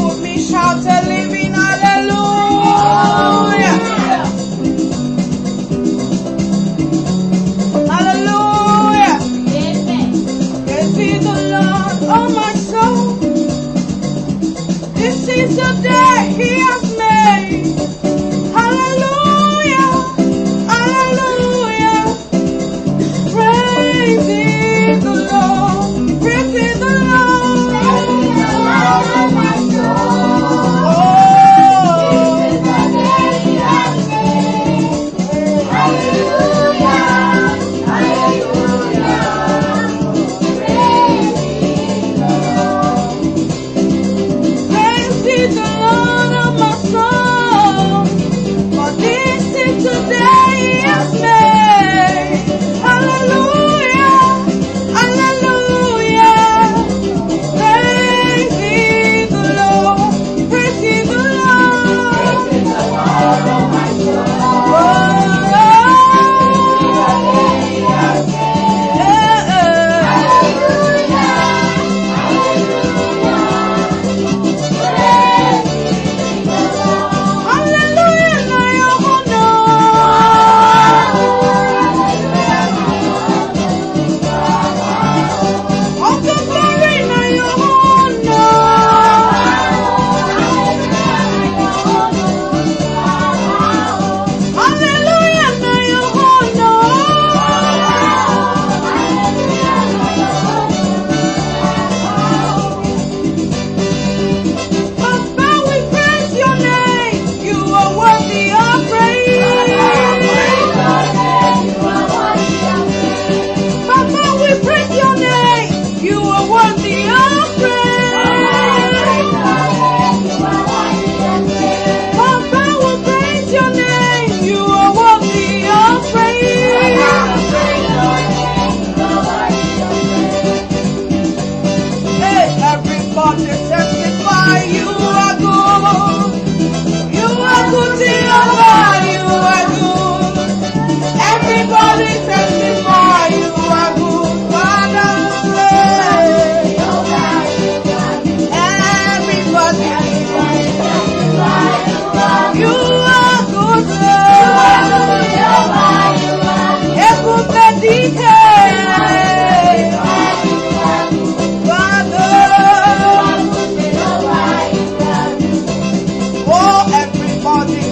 with me, shout a living hallelujah. Hallelujah. Praise ye the Lord, oh my soul. This is the day He has made. Hallelujah. Hallelujah. Praise ye the Lord. Praise ye the Lord. Oh my soul. Oh. This is the day He has made. Hallelujah. Hallelujah. Praise ye the Lord. Praise ye the Lord of my soul. For this is the day He has made. Hallelujah. Hallelujah. Praise ye the Lord. Praise ye the Lord. Praise ye the Lord of my soul.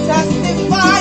Testify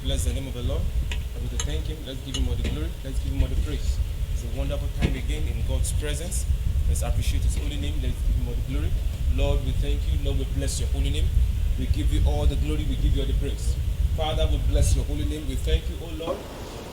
Bless the name of the Lord. I want to thank Him. Let's give Him all the glory. Let's give Him all the praise. It's a wonderful time again in God's presence. Let's appreciate His holy name. Let's give Him all the glory. Lord, we thank you. Lord, we bless your holy name. We give you all the glory. We give you all the praise. Father, we bless your holy name. We thank you, oh Lord.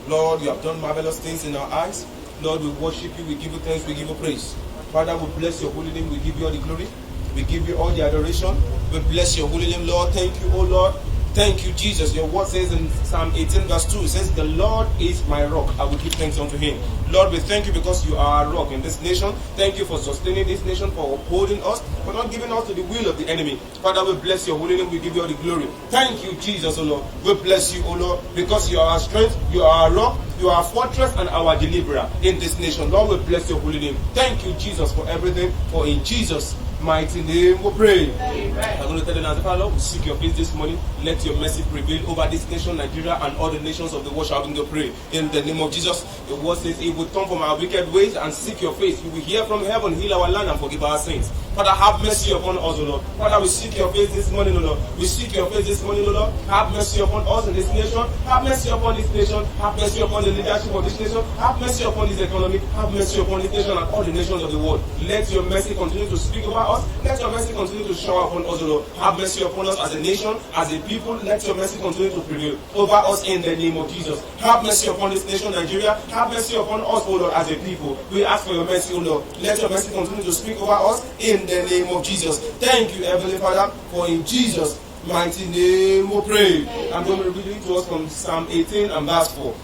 Lord, you have done marvelous things in our eyes. Lord, we worship you. We give you thanks. We give you praise. Father, we bless your holy name. We give you all the glory. We give you all the adoration. We bless your holy name, Lord. Thank you, oh Lord. Thank you, Jesus. Your word says in Psalm 18 verse 2, it says, the Lord is my rock. I will give thanks unto him. Lord, we thank you because you are a rock in this nation. Thank you for sustaining this nation, for upholding us, for not giving us to the will of the enemy. Father, we bless your holy name. We give you all the glory. Thank you, Jesus, O Lord. We bless you, O Lord, because you are our strength, you are our rock, you are our fortress and our deliverer in this nation. Lord, we bless your holy name. Thank you, Jesus, for everything. For in Jesus' mighty name we pray. Amen. I'm going to tell you now, Father, Lord, we seek your face this morning. Let your mercy prevail over this nation, Nigeria, and all the nations of the world. Shall we go pray in the name of Jesus. The word says, if we turn from our wicked ways and seek your face, you will hear from heaven, heal our land, and forgive our sins. Father, have mercy upon us, O Lord. Father, we seek your face this morning, O Lord. We seek your face this morning, O Lord. Have mercy upon us in this nation. Have mercy upon this nation. Have mercy upon the leadership of this nation. Have mercy upon this economy. Have mercy upon this nation and all the nations of the world. Let your mercy continue to speak over us. Let your mercy continue to shower upon us, O Lord. Have mercy upon us as a nation, as a people. Let your mercy continue to prevail over us in the name of Jesus. Have mercy upon this nation, Nigeria. Have mercy upon us, O Lord, as a people. We ask for your mercy, O Lord. Let your mercy continue to speak over us in the name of Jesus. Thank you, Heavenly Father, for in Jesus' mighty name we pray. I'm going to read it to us from Psalm 18 and verse 4.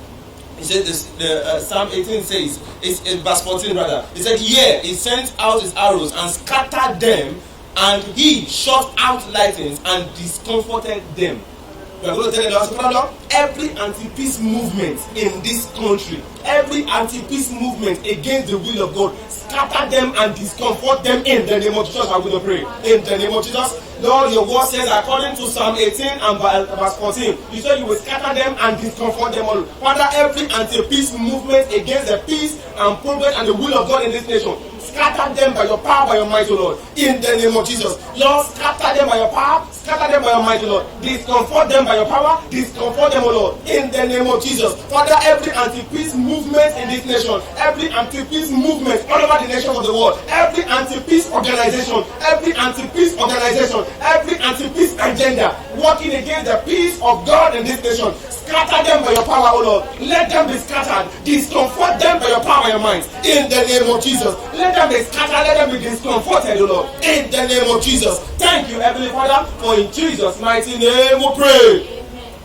He said this, Psalm 18 says, it's in verse 14 rather. He said, yeah, he sent out his arrows and scattered them, and he shot out lightnings and discomforted them. We are going to tell you that every anti-peace movement in this country, every anti-peace movement against the will of God, scatter them and discomfort them in the name of Jesus. I'm going to pray in the name of Jesus. Lord, your word says, according to Psalm 18 and verse 14, you said you will scatter them and discomfort them all. Father, every anti-peace movement against the peace and progress and the will of God in this nation, scatter them by your power, by your might, O Lord, in the name of Jesus. Lord, scatter them by your power, scatter them by your might, O Lord. Discomfort them by your power, discomfort them, O Lord, in the name of Jesus. Father, every anti-peace movement in this nation, every anti-peace movement all over the nations of the world, every anti-peace organization, every anti-peace organization, every anti-peace agenda working against the peace of God in this nation, scatter them by your power, O Lord. Let them be scattered. Discomfort them by your power and your mind. In the name of Jesus. Let them be scattered. Let them be discomforted, O Lord. In the name of Jesus. Thank you, Heavenly Father, for in Jesus' mighty name we pray.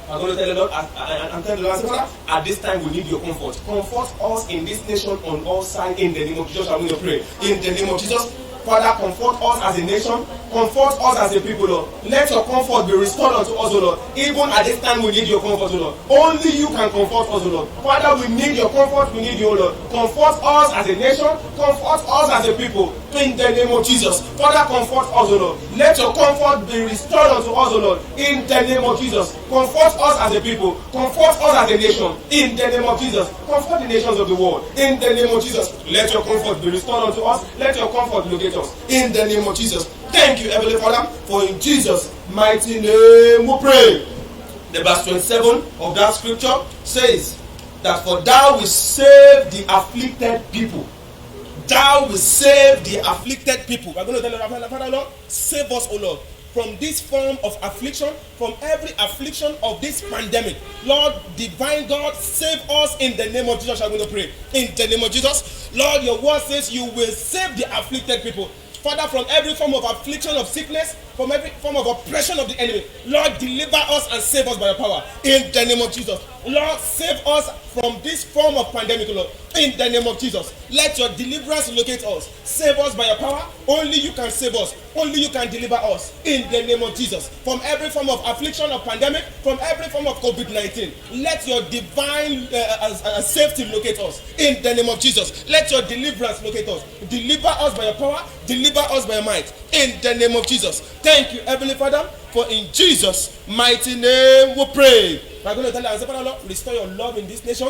I'm going to tell the Lord, I'm telling the Lord, Father, at this time we need your comfort. Comfort us in this nation on all sides in the name of Jesus. I'm going to pray. In the name of Jesus. Father, comfort us as a nation, comfort us as a people, Lord. Let your comfort be restored unto us, O Lord. Even at this time, we need your comfort, O Lord. Only you can comfort us, O Lord. Father, we need your comfort, we need you, O Lord. Comfort us as a nation, comfort us as a people. In the name of Jesus. Father, comfort us, O Lord. Let your comfort be restored unto us, O Lord. In the name of Jesus. Comfort us as a people, comfort us as a nation. In the name of Jesus. Comfort the nations of the world. In the name of Jesus. Let your comfort be restored unto us. Let your comfort locate us. In the name of Jesus. Thank you, Heavenly Father, for in Jesus' mighty name we pray. The verse 27 of that scripture says that for thou will save the afflicted people. Thou will save the afflicted people. We're going to tell you, Father, Lord, save us, O Lord, from this form of affliction, from every affliction of this pandemic. Lord, divine God, save us in the name of Jesus. I'm going to pray. In the name of Jesus. Lord, your word says you will save the afflicted people. Father, from every form of affliction of sickness, from every form of oppression of the enemy, Lord, deliver us and save us by your power. In the name of Jesus. Lord, save us from this form of pandemic, Lord. In the name of Jesus. Let your deliverance locate us. Save us by your power. Only you can save us. Only you can deliver us. In the name of Jesus. From every form of affliction of pandemic, from every form of COVID-19, let your divine safety locate us. In the name of Jesus. Let your deliverance locate us. Deliver us by your power. Deliver us by your might. In the name of Jesus. Thank you, Heavenly Father, for in Jesus' mighty name we pray. I'm going to tell you, Father, Lord, restore your love in this nation.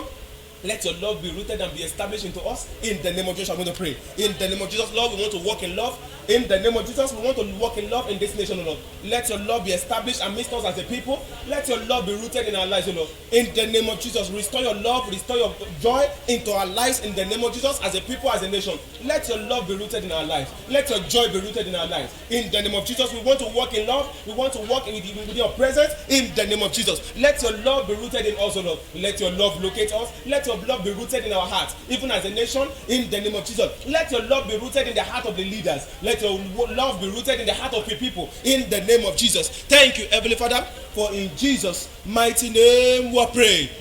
Let your love be rooted and be established into us. In the name of Jesus, I'm going to pray. In the name of Jesus, Lord, we want to walk in love. In the name of Jesus, we want to walk in love in this nation, O Lord. Let your love be established amidst us as a people. Let your love be rooted in our lives, O Lord. In the name of Jesus, restore your love, restore your joy into our lives. In the name of Jesus, as a people, as a nation, let your love be rooted in our lives. Let your joy be rooted in our lives. In the name of Jesus, we want to walk in love. We want to walk with your presence. In the name of Jesus, let your love be rooted in us, O Lord. Let your love locate us. Let your love be rooted in our hearts, even as a nation. In the name of Jesus, let your love be rooted in the heart of the leaders. Let your love be rooted in the heart of the people. In the name of Jesus. Thank you, Heavenly Father, for in Jesus' mighty name we pray.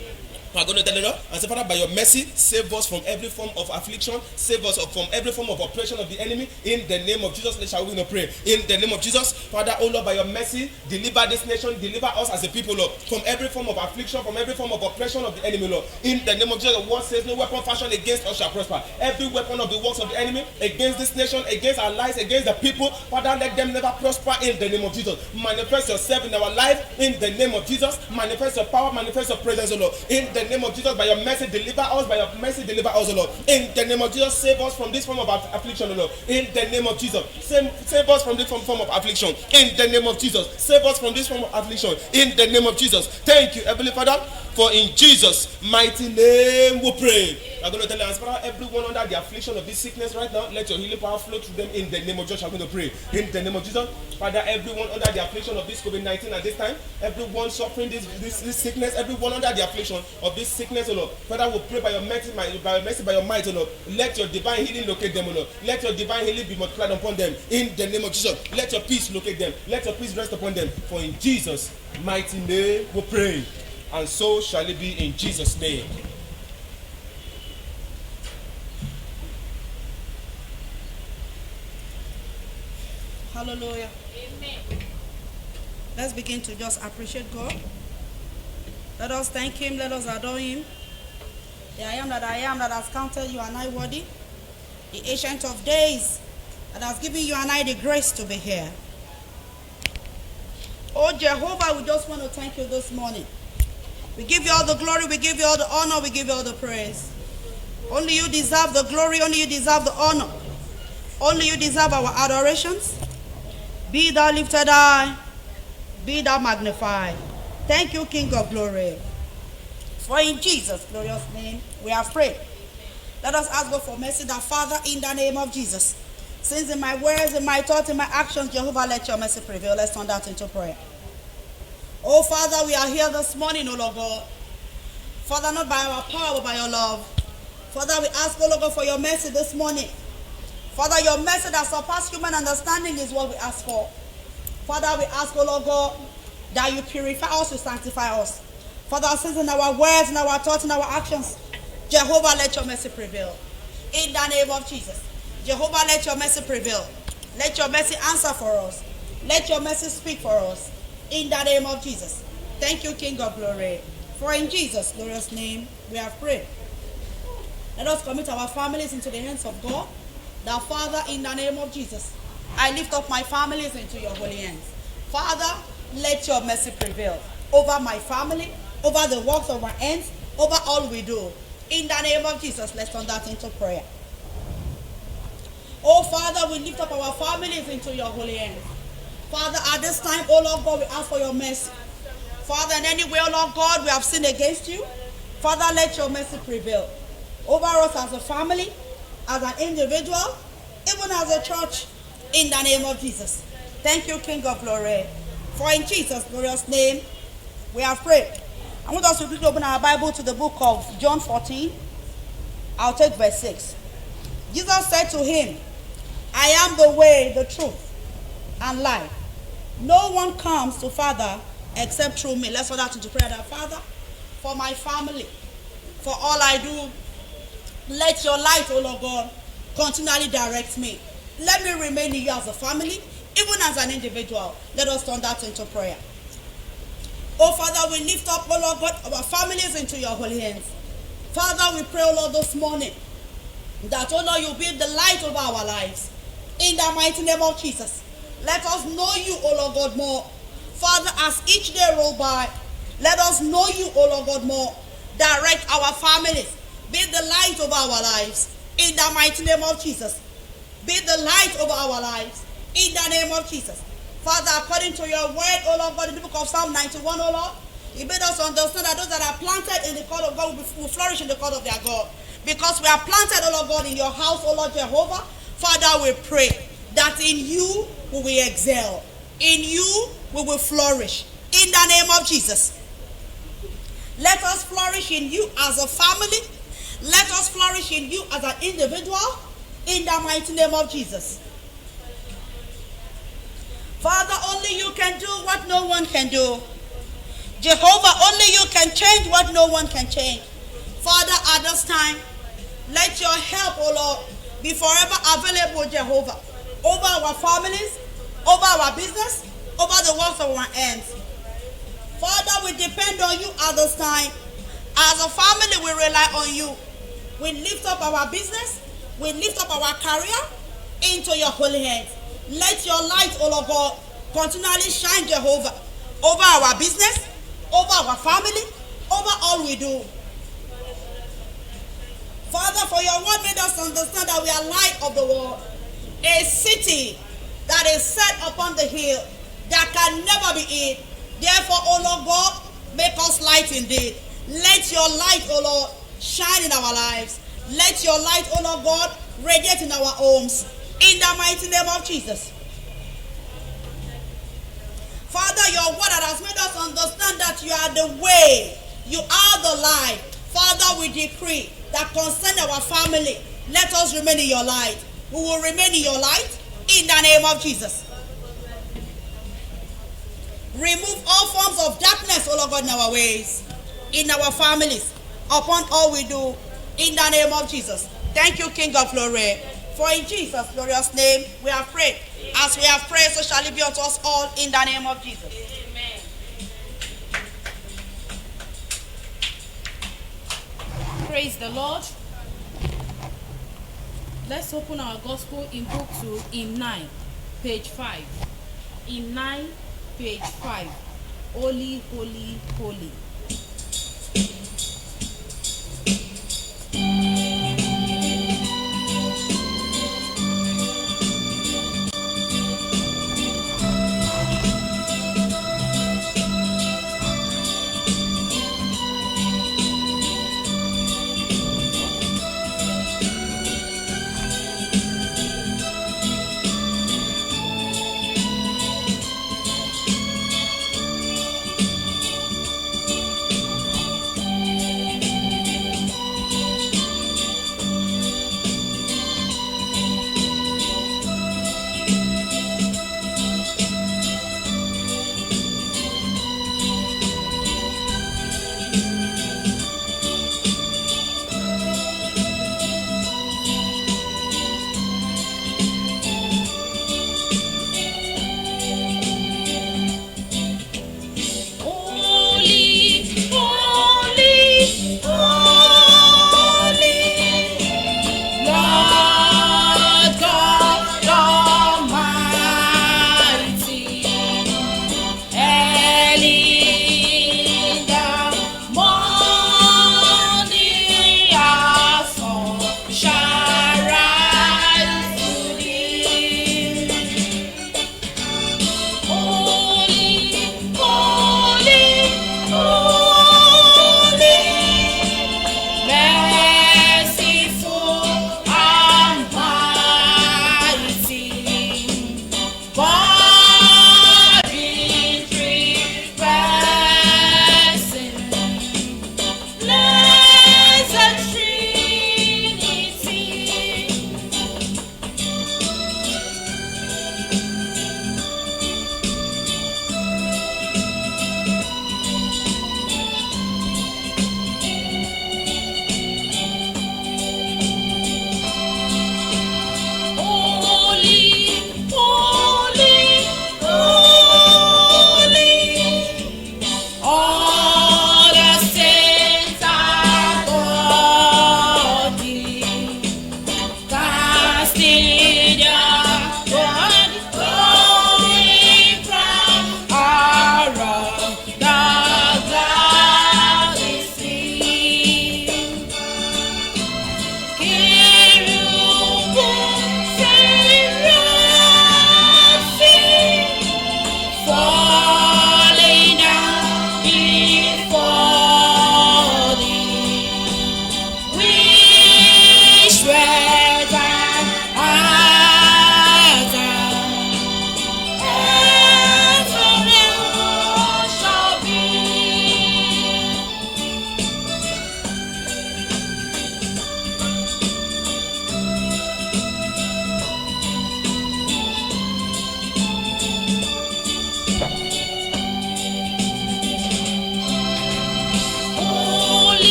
We're going to tell you and say, Father, by your mercy, save us from every form of affliction, save us from every form of oppression of the enemy. In the name of Jesus, shall we pray. In the name of Jesus, Father, oh Lord, by your mercy, deliver this nation, deliver us as a people, Lord, from every form of affliction, from every form of oppression of the enemy, Lord. In the name of Jesus, the word says, no weapon fashioned against us shall prosper. Every weapon of the works of the enemy against this nation, against our lives, against the people, Father, let them never prosper. In the name of Jesus, manifest yourself in our life. In the name of Jesus, manifest your power, manifest your presence, oh Lord. In the name of Jesus, by your mercy, deliver us. By your mercy, deliver us, O Lord. In the name of Jesus, save us from this form of affliction, O Lord. In the name of Jesus, save us from this form of affliction. In the name of Jesus, save us from this form of affliction. In the name of Jesus, thank you, Heavenly Father, for in Jesus' mighty name we pray. I'm going to tell you, Father, everyone under the affliction of this sickness right now, let your healing power flow through them. In the name of Jesus, I'm going to pray. In the name of Jesus, Father, everyone under the affliction of this COVID-19 at this time, everyone suffering this sickness, everyone under the affliction of this sickness, O Lord, Father, we pray by your mercy, by your might, O Lord, let your divine healing locate them, O Lord. Let your divine healing be multiplied upon them. In the name of Jesus, let your peace locate them. Let your peace rest upon them. For in Jesus' mighty name we pray. And so shall it be in Jesus' name. Hallelujah. Amen. Let's begin to just appreciate God. Let us thank Him. Let us adore Him. The I am that has counted you and I worthy. The Ancient of Days that has given you and I the grace to be here. Oh Jehovah, we just want to thank you this morning. We give you all the glory, we give you all the honor, we give you all the praise. Only you deserve the glory, only you deserve the honor. Only you deserve our adorations. Be thou lifted high, be thou magnified. Thank you, King of glory. For in Jesus' glorious name we have prayed. Let us ask God for mercy, that Father, in the name of Jesus, since in my words, in my thoughts, in my actions, Jehovah, let your mercy prevail. Let's turn that into prayer. Oh Father, we are here this morning, O Lord God. Father, not by our power, but by your love. Father, we ask, O Lord God, for your mercy this morning. Father, your mercy that surpasses human understanding is what we ask for. Father, we ask, O Lord God, that you purify us, you sanctify us. Father, since in our words, in our thoughts, in our actions, Jehovah, let your mercy prevail. In the name of Jesus. Jehovah, let your mercy prevail. Let your mercy answer for us. Let your mercy speak for us. In the name of Jesus. Thank you, King of glory. For in Jesus' glorious name we have prayed. Let us commit our families into the hands of God. That Father, in the name of Jesus, I lift up my families into your holy hands. Father, let your mercy prevail over my family, over the works of our hands, over all we do. In the name of Jesus, let's turn that into prayer. Oh Father, we lift up our families into your holy hands. Father, at this time, oh Lord God, we ask for your mercy. Father, in any way, oh Lord God, we have sinned against you. Father, let your mercy prevail over us as a family, as an individual, even as a church, in the name of Jesus. Thank you, King of glory. For in Jesus' glorious name, we have prayed. I want us to quickly open our Bible to the book of John 14. I'll take verse 6. Jesus said to him, I am the way, the truth, and life. No one comes to Father except through me. Let's put that into prayer. That Father, for my family, for all I do, let your light, O Lord God, continually direct me. Let me remain in you as a family, even as an individual. Let us turn that into prayer. Oh Father, we lift up, O Lord God, our families into your holy hands. Father, we pray, O Lord, this morning, that, O Lord, you be the light over our lives. In the mighty name of Jesus. Let us know you, O Lord God, more. Father, as each day roll by, let us know you, O Lord God, more. Direct our families. Be the light over our lives. In the mighty name of Jesus. Be the light over our lives. In the name of Jesus. Father, according to your word, O Lord God, in the book of Psalm 91, O Lord, you made us understand that those that are planted in the court of God will flourish in the court of their God. Because we are planted, O Lord God, in your house, O Lord Jehovah. Father, we pray that in you we will excel. In you we will flourish. In the name of Jesus. Let us flourish in you as a family. Let us flourish in you as an individual. In the mighty name of Jesus. Father, only you can do what no one can do. Jehovah, only you can change what no one can change. Father, at this time, let your help, O Lord, be forever available, Jehovah, over our families, over our business, over the works of our hands. Father, we depend on you at this time. As a family, we rely on you. We lift up our business, we lift up our career into your holy hands. Let your light, O Lord God, continually shine, Jehovah, over our business, over our family, over all we do. Father, for your word made us understand that we are light of the world. A city that is set upon the hill that can never be hid. Therefore, O Lord God, make us light indeed. Let your light, O Lord, shine in our lives. Let your light, O Lord God, radiate in our homes. In the mighty name of Jesus. Father, your word that has made us understand that you are the way, you are the light. Father, we decree that concern our family, let us remain in your light. We will remain in your light in the name of Jesus. Remove all forms of darkness, O Lord God, in our ways, in our families, upon all we do, in the name of Jesus. Thank you, King of Glory. For in Jesus' glorious name we have prayed. As we have prayed, so shall it be unto us all in the name of Jesus. Amen. Praise the Lord. Let's open our gospel in book 2 in 9, page 5. In 9, page 5. Holy, holy, holy.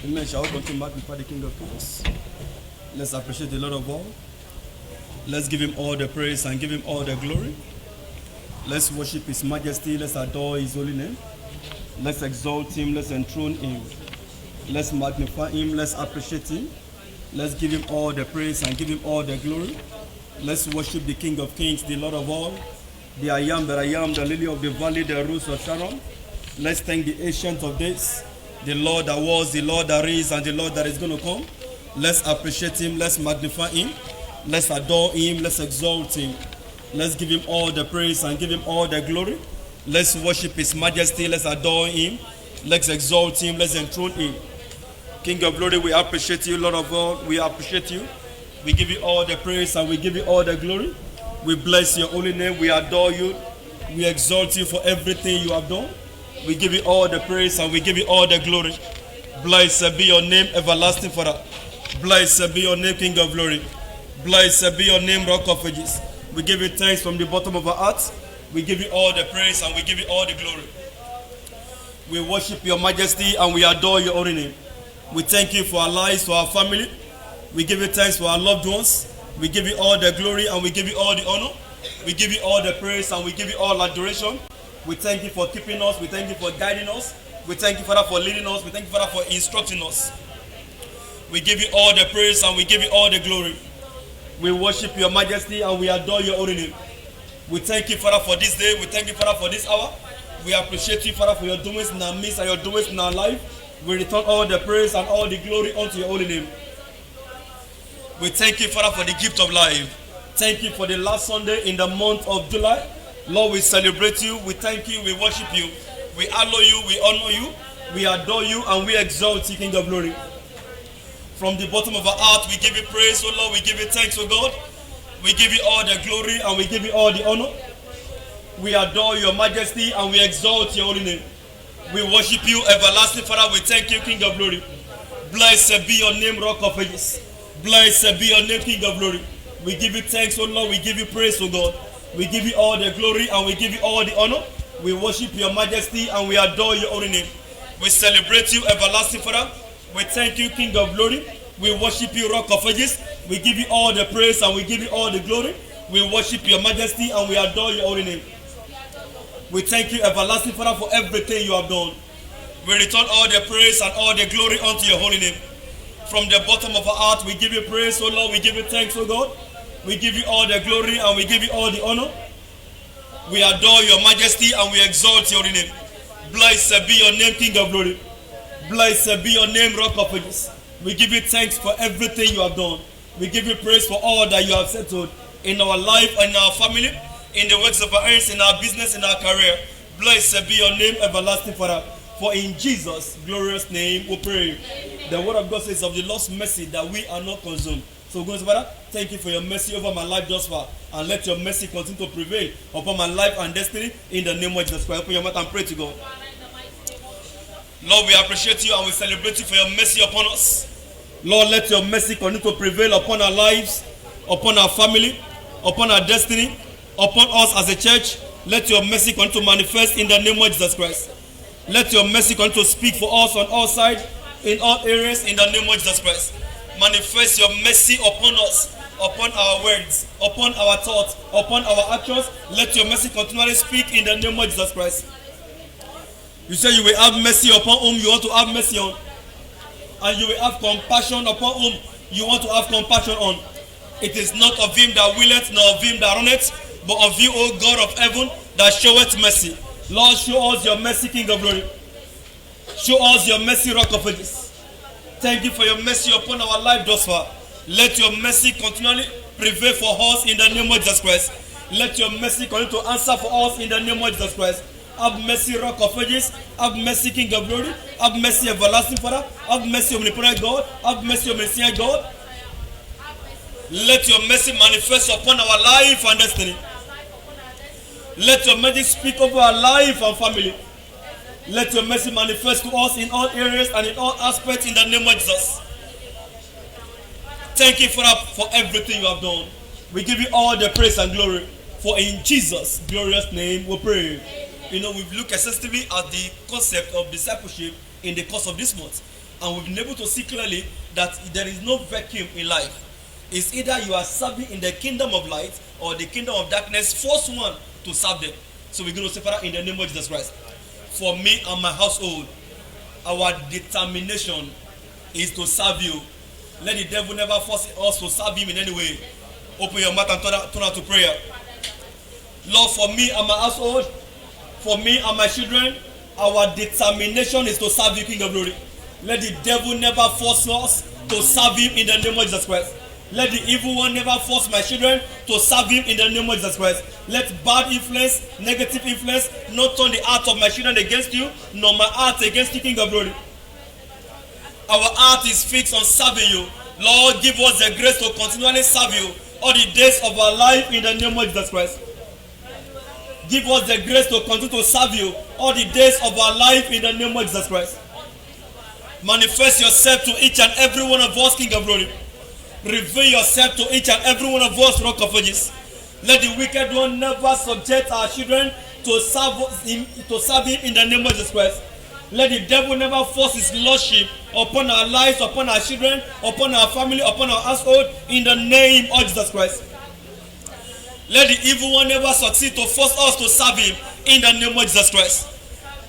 Amen. Shall we continue to magnify the King of Kings? Let's appreciate the Lord of all. Let's give him all the praise and give him all the glory. Let's worship his majesty. Let's adore his holy name. Let's exalt him. Let's enthrone him. Let's magnify him. Let's appreciate him. Let's give him all the praise and give him all the glory. Let's worship the King of Kings, the Lord of all, the I am that I am, the lily of the valley, the rose of Sharon. Let's thank the ancient of days, the Lord that was, the Lord that is, and the Lord that is going to come. Let's appreciate him. Let's magnify him. Let's adore him. Let's exalt him. Let's give him all the praise and give him all the glory. Let's worship his majesty. Let's adore him. Let's exalt him. Let's enthrone him. King of glory, we appreciate you. Lord of all, we appreciate you. We give you all the praise and we give you all the glory. We bless your holy name. We adore you. We exalt you for everything you have done. We give you all the praise and we give you all the glory. Blessed be your name, everlasting Father. Blessed be your name, King of glory. Blessed be your name, Rock of Ages. We give you thanks from the bottom of our hearts. We give you all the praise and we give you all the glory. We worship your majesty and we adore your holy name. We thank you for our lives, for our family. We give you thanks for our loved ones. We give you all the glory and we give you all the honor. We give you all the praise and we give you all adoration. We thank you for keeping us. We thank you for guiding us. We thank you, Father, for leading us. We thank you, Father, for instructing us. We give you all the praise and we give you all the glory. We worship your majesty and we adore your holy name. We thank you, Father, for this day. We thank you, Father, for this hour. We appreciate you, Father, for your doings in our midst and your doings in our life. We return all the praise and all the glory unto your holy name. We thank you, Father, for the gift of life. Thank you for the last Sunday in the month of July. Lord, we celebrate you. We thank you. We worship you. We hallow you. We honor you. We adore you and we exalt you, King of glory. From the bottom of our heart, we give you praise, oh Lord. We give you thanks, oh God. We give you all the glory and we give you all the honor. We adore your majesty and we exalt your holy name. We worship you, everlasting Father. We thank you, King of glory. Blessed be your name, Rock of Ages. Blessed be your name, King of glory. We give you thanks, oh Lord. We give you praise, oh God. We give you all the glory and we give you all the honor. We worship your majesty and we adore your holy name. We celebrate you, everlasting Father. We thank you, King of glory. We worship you, Rock of Ages. We give you all the praise and we give you all the glory. We worship your majesty and we adore your holy name. We thank you, everlasting Father, for everything you have done. We return all the praise and all the glory unto your holy name. From the bottom of our heart, we give you praise, oh Lord. We give you thanks, oh God. We give you all the glory and we give you all the honor. We adore your majesty and we exalt your name. Blessed be your name, King of glory. Blessed be your name, Rock of Ages. We give you thanks for everything you have done. We give you praise for all that you have settled in our life and in our family, in the works of our hands, in our business, in our career. Blessed be your name, everlasting Father. For in Jesus' glorious name we pray. The word of God says of the Lord's mercy that we are not consumed. So, God, Father, thank you for your mercy over my life thus far. And let your mercy continue to prevail upon my life and destiny in the name of Jesus Christ. Open your mouth and pray to God. Lord, we appreciate you and we celebrate you for your mercy upon us. Lord, let your mercy continue to prevail upon our lives, upon our family, upon our destiny, upon us as a church. Let your mercy continue to manifest in the name of Jesus Christ. Let your mercy continue to speak for us on all sides, in all areas, in the name of Jesus Christ. Manifest your mercy upon us, upon our words, upon our thoughts, upon our actions. Let your mercy continually speak in the name of Jesus Christ. You say you will have mercy upon whom you want to have mercy on. And you will have compassion upon whom you want to have compassion on. It is not of him that willeth, nor of him that runneth, but of you, O God of heaven, that showeth mercy. Lord, show us your mercy, King of glory. Show us your mercy, Rock of Ages. Thank you for your mercy upon our life thus far. Let your mercy continually prevail for us in the name of Jesus Christ. Let your mercy continue to answer for us in the name of Jesus Christ. Have mercy, Rock of Ages. Have mercy, King of glory. Have mercy, everlasting Father. Have mercy, omnipotent God. Have mercy, omniscient God. Let your mercy manifest upon our life and destiny. Let your mercy speak over our life and family. Let your mercy manifest to us in all areas and in all aspects in the name of Jesus. Thank you, Father, for everything you have done. We give you all the praise and glory. For in Jesus' glorious name we pray. You know, we've looked extensively at the concept of discipleship in the course of this month. and we've been able to see clearly that there is no vacuum in life. It's either you are serving in the kingdom of light or the kingdom of darkness. Force one to serve them. So we're going to say, Father, in the name of Jesus Christ, for me and my household, our determination is to serve you. Let the devil never force us to serve him in any way. Open your mouth and turn out to prayer. Lord, for me and my household, for me and my children, our determination is to serve you, King of Glory. Let the devil never force us to serve him in the name of Jesus Christ. Let the evil one never force my children to serve him in the name of Jesus Christ. Let bad influence, negative influence, not turn the heart of my children against you, nor my heart against you, King of Glory. Our heart is fixed on serving you. Lord, give us the grace to continually serve you all the days of our life in the name of Jesus Christ. Give us the grace to continue to serve you all the days of our life in the name of Jesus Christ. Manifest yourself to each and every one of us, King of Glory. Reveal yourself to each and every one of us, Rock of Ages. Let the wicked one never subject our children to serve him in the name of Jesus Christ. Let the devil never force his lordship upon our lives, upon our children, upon our family, upon our household, in the name of Jesus Christ. Let the evil one never succeed to force us to serve him in the name of Jesus Christ.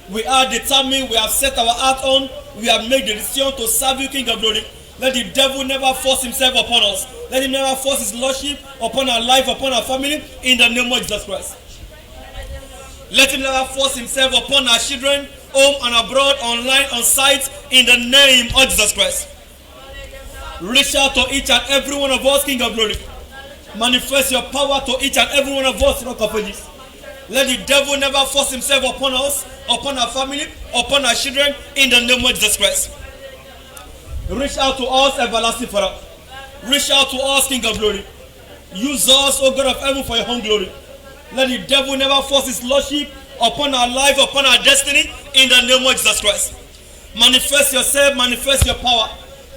We are determined, we have set our heart on, we have made the decision to serve you, King of Glory. Let the devil never force himself upon us. Let him never force his lordship upon our life, upon our family, in the name of Jesus Christ. Let him never force himself upon our children, home and abroad, online, on site, in the name of Jesus Christ. Reach out to each and every one of us, King of Glory. Manifest your power to each and every one of us, Rock of Ages. Let the devil never force himself upon us, upon our family, upon our children, in the name of Jesus Christ. Reach out to us, everlasting Father. Reach out to us, King of Glory. Use us, O God of heaven, for your own glory. Let the devil never force his lordship upon our life, upon our destiny, in the name of Jesus Christ. Manifest yourself, manifest your power,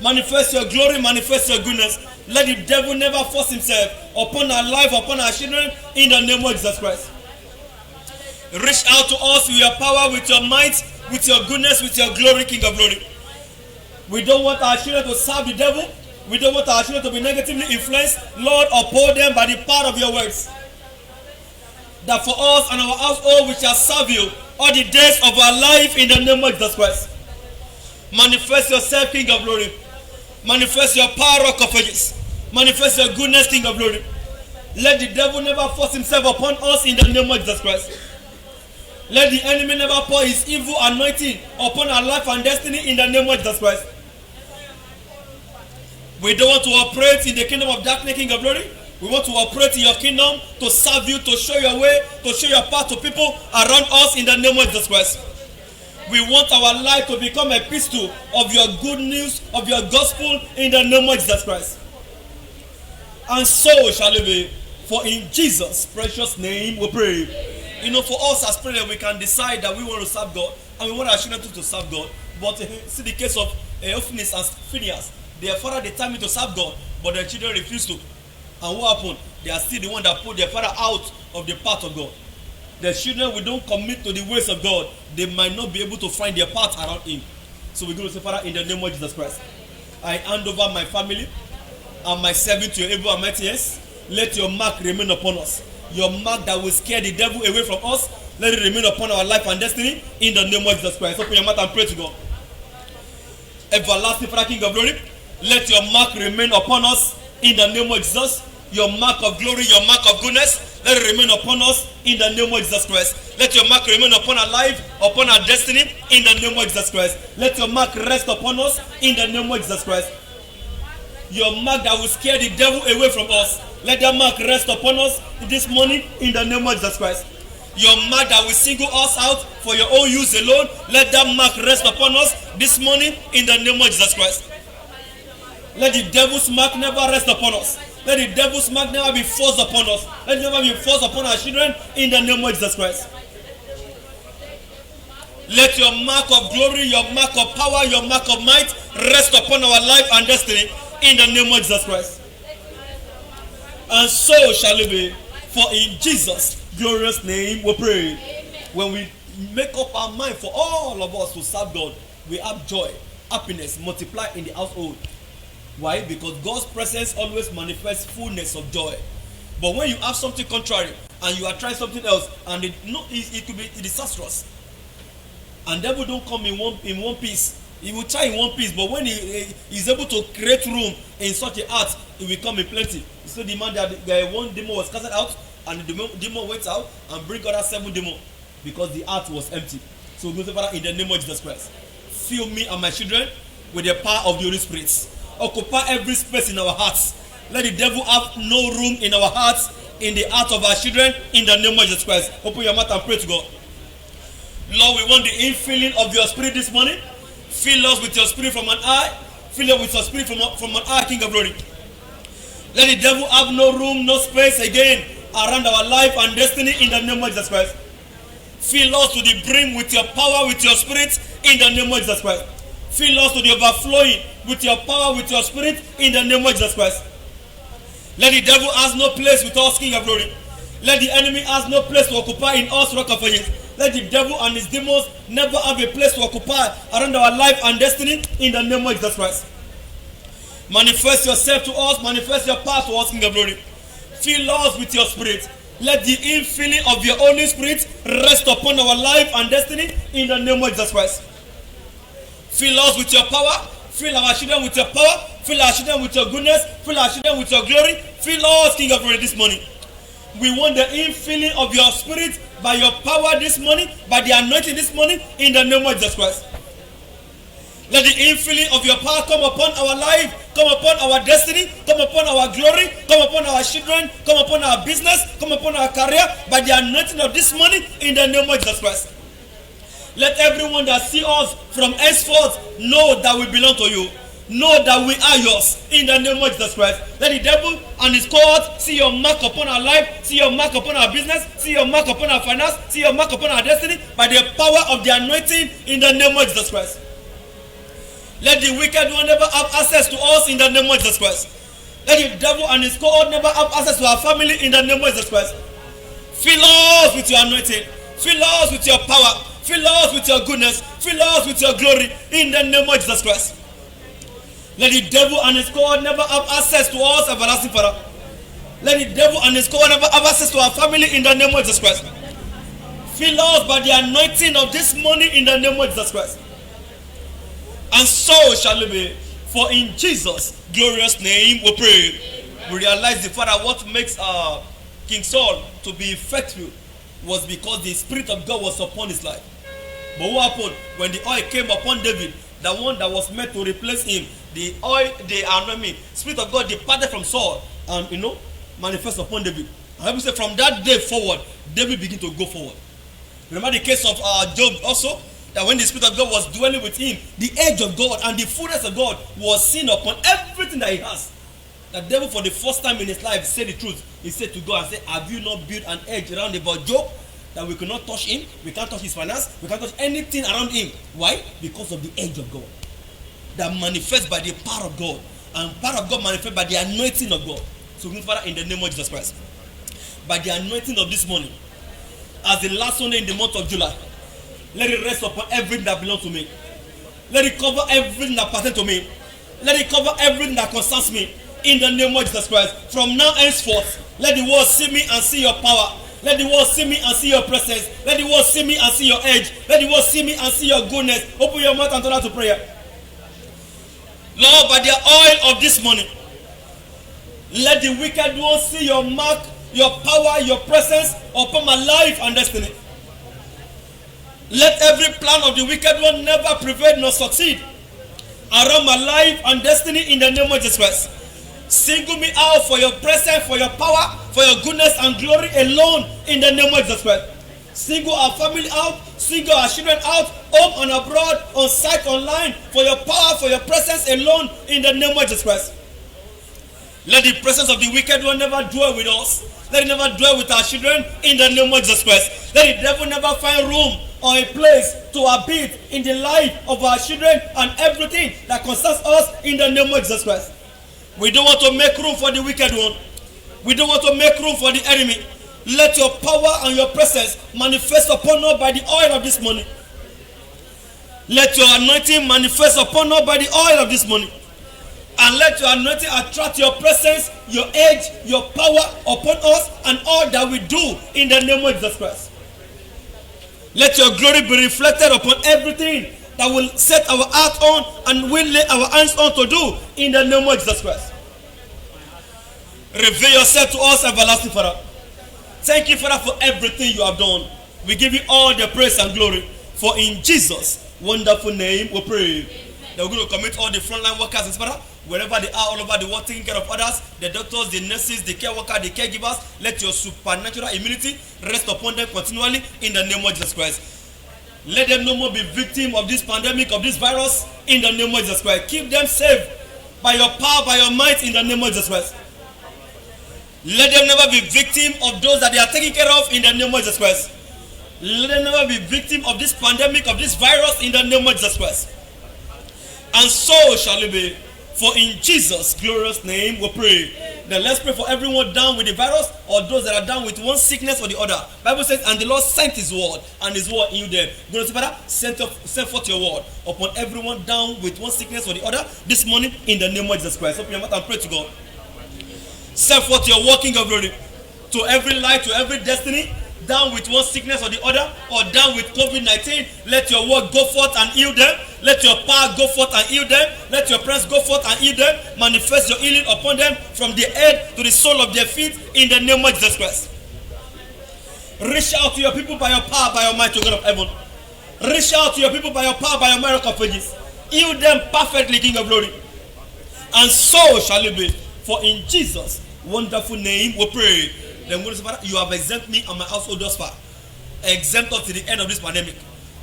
manifest your glory, manifest your goodness. Let the devil never force himself upon our life, upon our children, in the name of Jesus Christ. Reach out to us with your power, with your might, with your goodness, with your glory, King of Glory. We don't want our children to serve the devil. We don't want our children to be negatively influenced. Lord, uphold them by the power of your words. That for us and our household we shall serve you all the days of our life in the name of Jesus Christ. Manifest yourself, King of Glory. Manifest your power, Rock of Ages. Manifest your goodness, King of Glory. Let the devil never force himself upon us in the name of Jesus Christ. Let the enemy never pour his evil anointing upon our life and destiny in the name of Jesus Christ. We don't want to operate in the kingdom of darkness, King of Glory. We want to operate in your kingdom to serve you, to show your way, to show your path to people around us in the name of Jesus Christ. We want our life to become a pistol of your good news, of your gospel in the name of Jesus Christ. And so shall it be. For in Jesus' precious name we pray. You know, for us as parents, we can decide that we want to serve God and we want our children to serve God. But see the case of Hophnis and Phinehas. Their father determined to serve God, but their children refused to. And what happened? They are still the one that put their father out of the path of God. The children, we don't commit to the ways of God, they might not be able to find their path around him. So we're going to say, Father, in the name of Jesus Christ, I hand over my family and my servant to your able and mighty hands. Let your mark remain upon us. Your mark that will scare the devil away from us, let it remain upon our life and destiny in the name of Jesus Christ. Open your mouth and pray to God. Everlasting Father, King of Glory, let your mark remain upon us in the name of Jesus. Your mark of glory, your mark of goodness, let it remain upon us in the name of Jesus Christ. Let your mark remain upon our life, upon our destiny in the name of Jesus Christ. Let your mark rest upon us in the name of Jesus Christ. Your mark that will scare the devil away from us, let that mark rest upon us this morning in the name of Jesus Christ. Your mark that will single us out for your own use alone, let that mark rest upon us this morning in the name of Jesus Christ. Let the devil's mark never rest upon us. Let the devil's mark never be forced upon us. Let it never be forced upon our children in the name of Jesus Christ. Let your mark of glory, your mark of power, your mark of might rest upon our life and destiny in the name of Jesus Christ. And so shall it be. For in Jesus' glorious name we pray. Amen. When we make up our mind for all of us to serve God, we have joy. happiness multiply in the household. Why? Because God's presence always manifests fullness of joy. But when you have something contrary and you are trying something else, and it could be disastrous, and devil don't come in one piece. He will try in one piece, but when he is able to create room in such a heart, it will come in plenty. So the man that one demon was cast out, and the demon went out and bring other 7 demons because the heart was empty. So we go to Father in the name of Jesus Christ. Fill me and my children with the power of the Holy Spirit. Occupy every space in our hearts. Let the devil have no room in our hearts, in the heart of our children, in the name of Jesus Christ. Open your mouth and pray to God. Lord, we want the infilling of your spirit this morning. Fill us with your spirit from an eye. Fill us with your spirit from an eye, King of glory. Let the devil have no room, no space again around our life and destiny in the name of Jesus Christ. Fill us to the brim with your power, with your spirit in the name of Jesus Christ. Fill us to the overflowing with your power, with your spirit in the name of Jesus Christ. Let the devil have no place with us, King of glory. Let the enemy have no place to occupy in us, Rock of Ages. Let the devil and his demons never have a place to occupy around our life and destiny in the name of Jesus Christ. Manifest yourself to us, manifest your power to us, King of glory. Fill us with your spirit. Let the infilling of your Holy Spirit rest upon our life and destiny in the name of Jesus Christ. Fill us with your power. Fill our children with your power. Fill our children with your goodness. Fill our children with your glory. Fill us, King of glory, this morning. We want the infilling of your spirit by your power this morning, by the anointing this morning, in the name of Jesus Christ. Let the infilling of your power come upon our life, come upon our destiny, come upon our glory, come upon our children, come upon our business, come upon our career, by the anointing of this morning, in the name of Jesus Christ. Let everyone that see us from henceforth know that we belong to you. Know that we are yours in the name of Jesus Christ. Let the devil and his cohort see your mark upon our life, see your mark upon our business, see your mark upon our finance, see your mark upon our destiny by the power of the anointing in the name of Jesus Christ. Let the wicked one never have access to us in the name of Jesus Christ. Let the devil and his cohort never have access to our family in the name of Jesus Christ. Fill us with your anointing. Fill us with your power. Fill us with your goodness. Fill us with your glory in the name of Jesus Christ. Let the devil and his cohort never have access to us, everlasting Father. Let the devil and his cohort never have access to our family in the name of Jesus Christ. Fill us by the anointing of this morning in the name of Jesus Christ. And so shall it be. For in Jesus' glorious name we pray. We realize the Father, what makes King Saul to be effective was because the Spirit of God was upon his life. But what happened when the oil came upon David, the one that was meant to replace him, the oil, the Spirit of God departed from Saul and manifest upon David. And I will say from that day forward, David began to go forward. Remember the case of Job also, that when the Spirit of God was dwelling with him, the edge of God and the fullness of God was seen upon everything that he has. The devil, for the first time in his life, said the truth. He said to God and said, have you not built an edge around about Job, that we cannot touch him, we can't touch his finance, we can't touch anything around him? Why? Because of the edge of God that manifests by the power of God, and power of God manifests by the anointing of God. So, Father, in the name of Jesus Christ, by the anointing of this morning, as the last Sunday in the month of July, let it rest upon everything that belongs to me. Let it cover everything that pertains to me. Let it cover everything that concerns me. In the name of Jesus Christ. From now henceforth, let the world see me and see your power. Let the world see me and see your presence. Let the world see me and see your edge. Let the world see me and see your goodness. Open your mouth and turn out to prayer. Lord, by the oil of this morning, let the wicked one see your mark, your power, your presence upon my life and destiny. Let every plan of the wicked one never prevail nor succeed around my life and destiny in the name of Jesus Christ. Single me out for your presence, for your power, for your goodness and glory alone in the name of Jesus Christ. Single our family out, single our children out, home and abroad, on site, online, for your power, for your presence alone in the name of Jesus Christ. Let the presence of the wicked one never dwell with us. Let it never dwell with our children in the name of Jesus Christ. Let the devil never find room or a place to abide in the life of our children and everything that concerns us in the name of Jesus Christ. We don't want to make room for the wicked one. We don't want to make room for the enemy. Let your power and your presence manifest upon us by the oil of this morning. Let your anointing manifest upon us by the oil of this morning. And let your anointing attract your presence, your age, your power upon us and all that we do in the name of Jesus Christ. Let your glory be reflected upon everything that will set our heart on and will lay our hands on to do in the name of Jesus Christ. Reveal yourself to us, everlasting Father. Thank you, Father, for everything you have done. We give you all the praise and glory. For in Jesus' wonderful name we pray. Now we're going to commit all the frontline workers and Father, wherever they are, all over the world, taking care of others, the doctors, the nurses, the care workers, the caregivers. Let your supernatural immunity rest upon them continually in the name of Jesus Christ. Let them no more be victim of this pandemic, of this virus, in the name of Jesus Christ. Keep them safe by your power, by your might, in the name of Jesus Christ. Let them never be victim of those that they are taking care of in the name of Jesus Christ. Let them never be victim of this pandemic, of this virus in the name of Jesus Christ. And so shall it be. For in Jesus' glorious name we pray. Now let's pray for everyone down with the virus or those that are down with one sickness or the other. Bible says, and the Lord sent his word and his word healed them. Going to say, Father, send forth your word upon everyone down with one sickness or the other this morning in the name of Jesus Christ. Open your mouth and pray to God. Send forth your working of glory to every life, to every destiny, down with one sickness or the other, or down with COVID-19. Let your word go forth and heal them. Let your power go forth and heal them. Let your presence go forth and heal them. Manifest your healing upon them from the head to the sole of their feet in the name of Jesus Christ. Reach out to your people by your power, by your might, O God of heaven. Reach out to your people by your power, by your miracle of ages. Heal them perfectly, King of glory. And so shall it be. For in Jesus' wonderful name we pray. Then God, Father, you have exempt me and my household thus far. Exempt us to the end of this pandemic.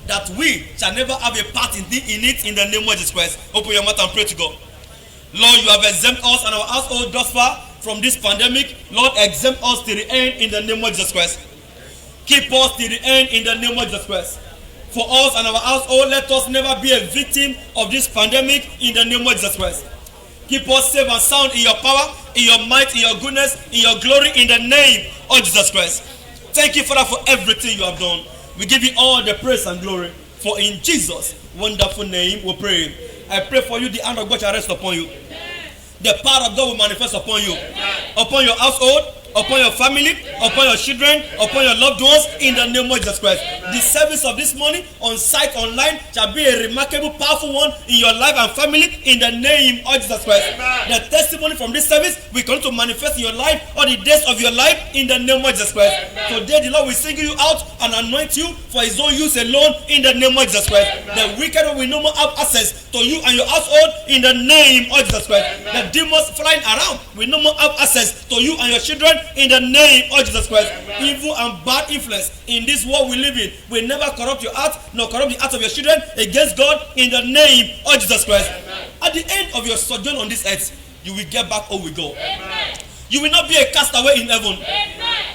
That we shall never have a part in it in the name of Jesus Christ. Open your mouth and pray to God. Lord, you have exempt us and our household thus far from this pandemic. Lord, exempt us to the end in the name of Jesus Christ. Keep us to the end in the name of Jesus Christ. For us and our household, let us never be a victim of this pandemic in the name of Jesus Christ. Keep us safe and sound in your power, in your might, in your goodness, in your glory, in the name of Jesus Christ. Thank you, Father, for everything you have done. We give you all the praise and glory. For in Jesus' wonderful name we pray. I pray for you, the hand of God shall rest upon you. The power of God will manifest upon you, upon your household, upon your family, upon your children, upon your loved ones, in the name of Jesus Christ. The service of this morning on site, online, shall be a remarkable, powerful one in your life and family, in the name of Jesus Christ. The testimony from this service will continue to manifest in your life all the days of your life, in the name of Jesus Christ. Today the Lord will single you out and anoint you for his own use alone, in the name of Jesus Christ. The wicked will no more have access to you and your household, in the name of Jesus Christ. The demons flying around will no more have access to you and your children, in the name of Jesus Christ. Evil and bad influence in this world we live in will never corrupt your heart, nor corrupt the heart of your children against God, in the name of Jesus Christ. At the end of your sojourn on this earth, you will get back home with God. You will not be a castaway in heaven.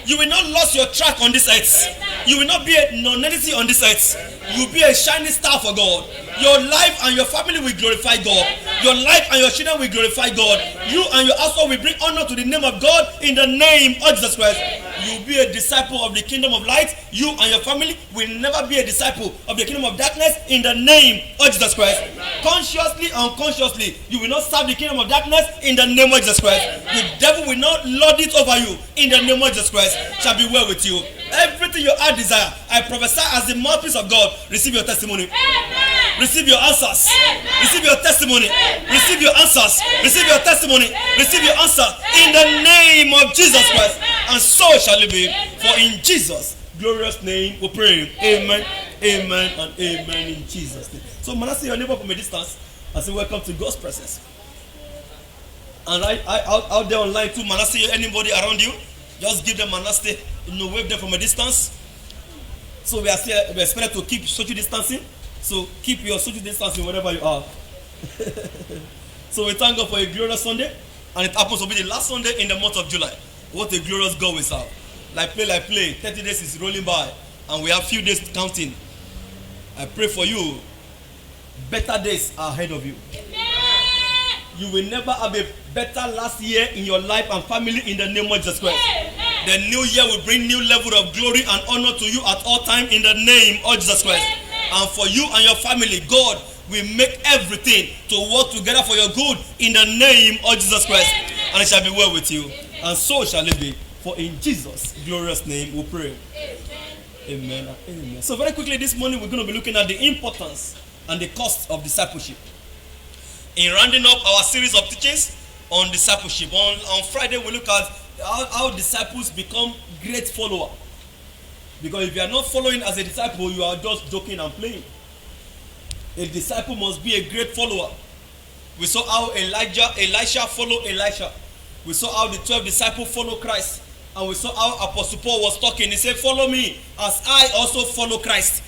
You will not lose your track on this earth. You will not be a non-entity on this earth. You will be a shining star for God. Your life and your family will glorify God. Your life and your children will glorify God. You and your household will bring honor to the name of God, in the name of Jesus Christ. You will be a disciple of the kingdom of light. You and your family will never be a disciple of the kingdom of darkness, in the name of Jesus Christ. Consciously and unconsciously, you will not serve the kingdom of darkness, in the name of Jesus Christ. The devil will not lord it over you, in the name of Jesus Christ. Shall be well with you. Everything your heart desire, I prophesy as the mouthpiece of God. Receive your testimony. Receive your answers. Receive your testimony. Receive your answers. Receive your testimony. Receive your answer, in the name of Jesus Christ. And so shall it be. For in Jesus' glorious name we pray. Amen. Amen and amen in Jesus' name. So Manasseh, your neighbor from a distance, I say welcome to God's presence. And out there online too, Manasseh, anybody around you, just give them Manasseh, wave them from a distance. So we are expected to keep social distancing. So keep your social distancing wherever you are. So we thank God for a glorious Sunday. And it happens to be the last Sunday in the month of July. What a glorious God we serve. Like play. 30 days is rolling by. And we have few days counting. I pray for you. Better days are ahead of you. You will never have a better last year in your life and family, in the name of Jesus Christ. The new year will bring new level of glory and honor to you at all time, in the name of Jesus Christ. And for you and your family, God will make everything to work together for your good in the name of Jesus Christ. And it shall be well with you. And so shall it be. For in Jesus' glorious name we pray. Amen. Amen. So very quickly this morning we're going to be looking at the importance and the cost of discipleship. In rounding up our series of teachings on discipleship, on Friday we look at how disciples become great followers. Because if you are not following as a disciple, you are just joking and playing. A disciple must be a great follower. We saw how Elisha followed Elisha. We saw how the 12 disciples followed Christ. And we saw how Apostle Paul was talking. He said, follow me as I also follow Christ.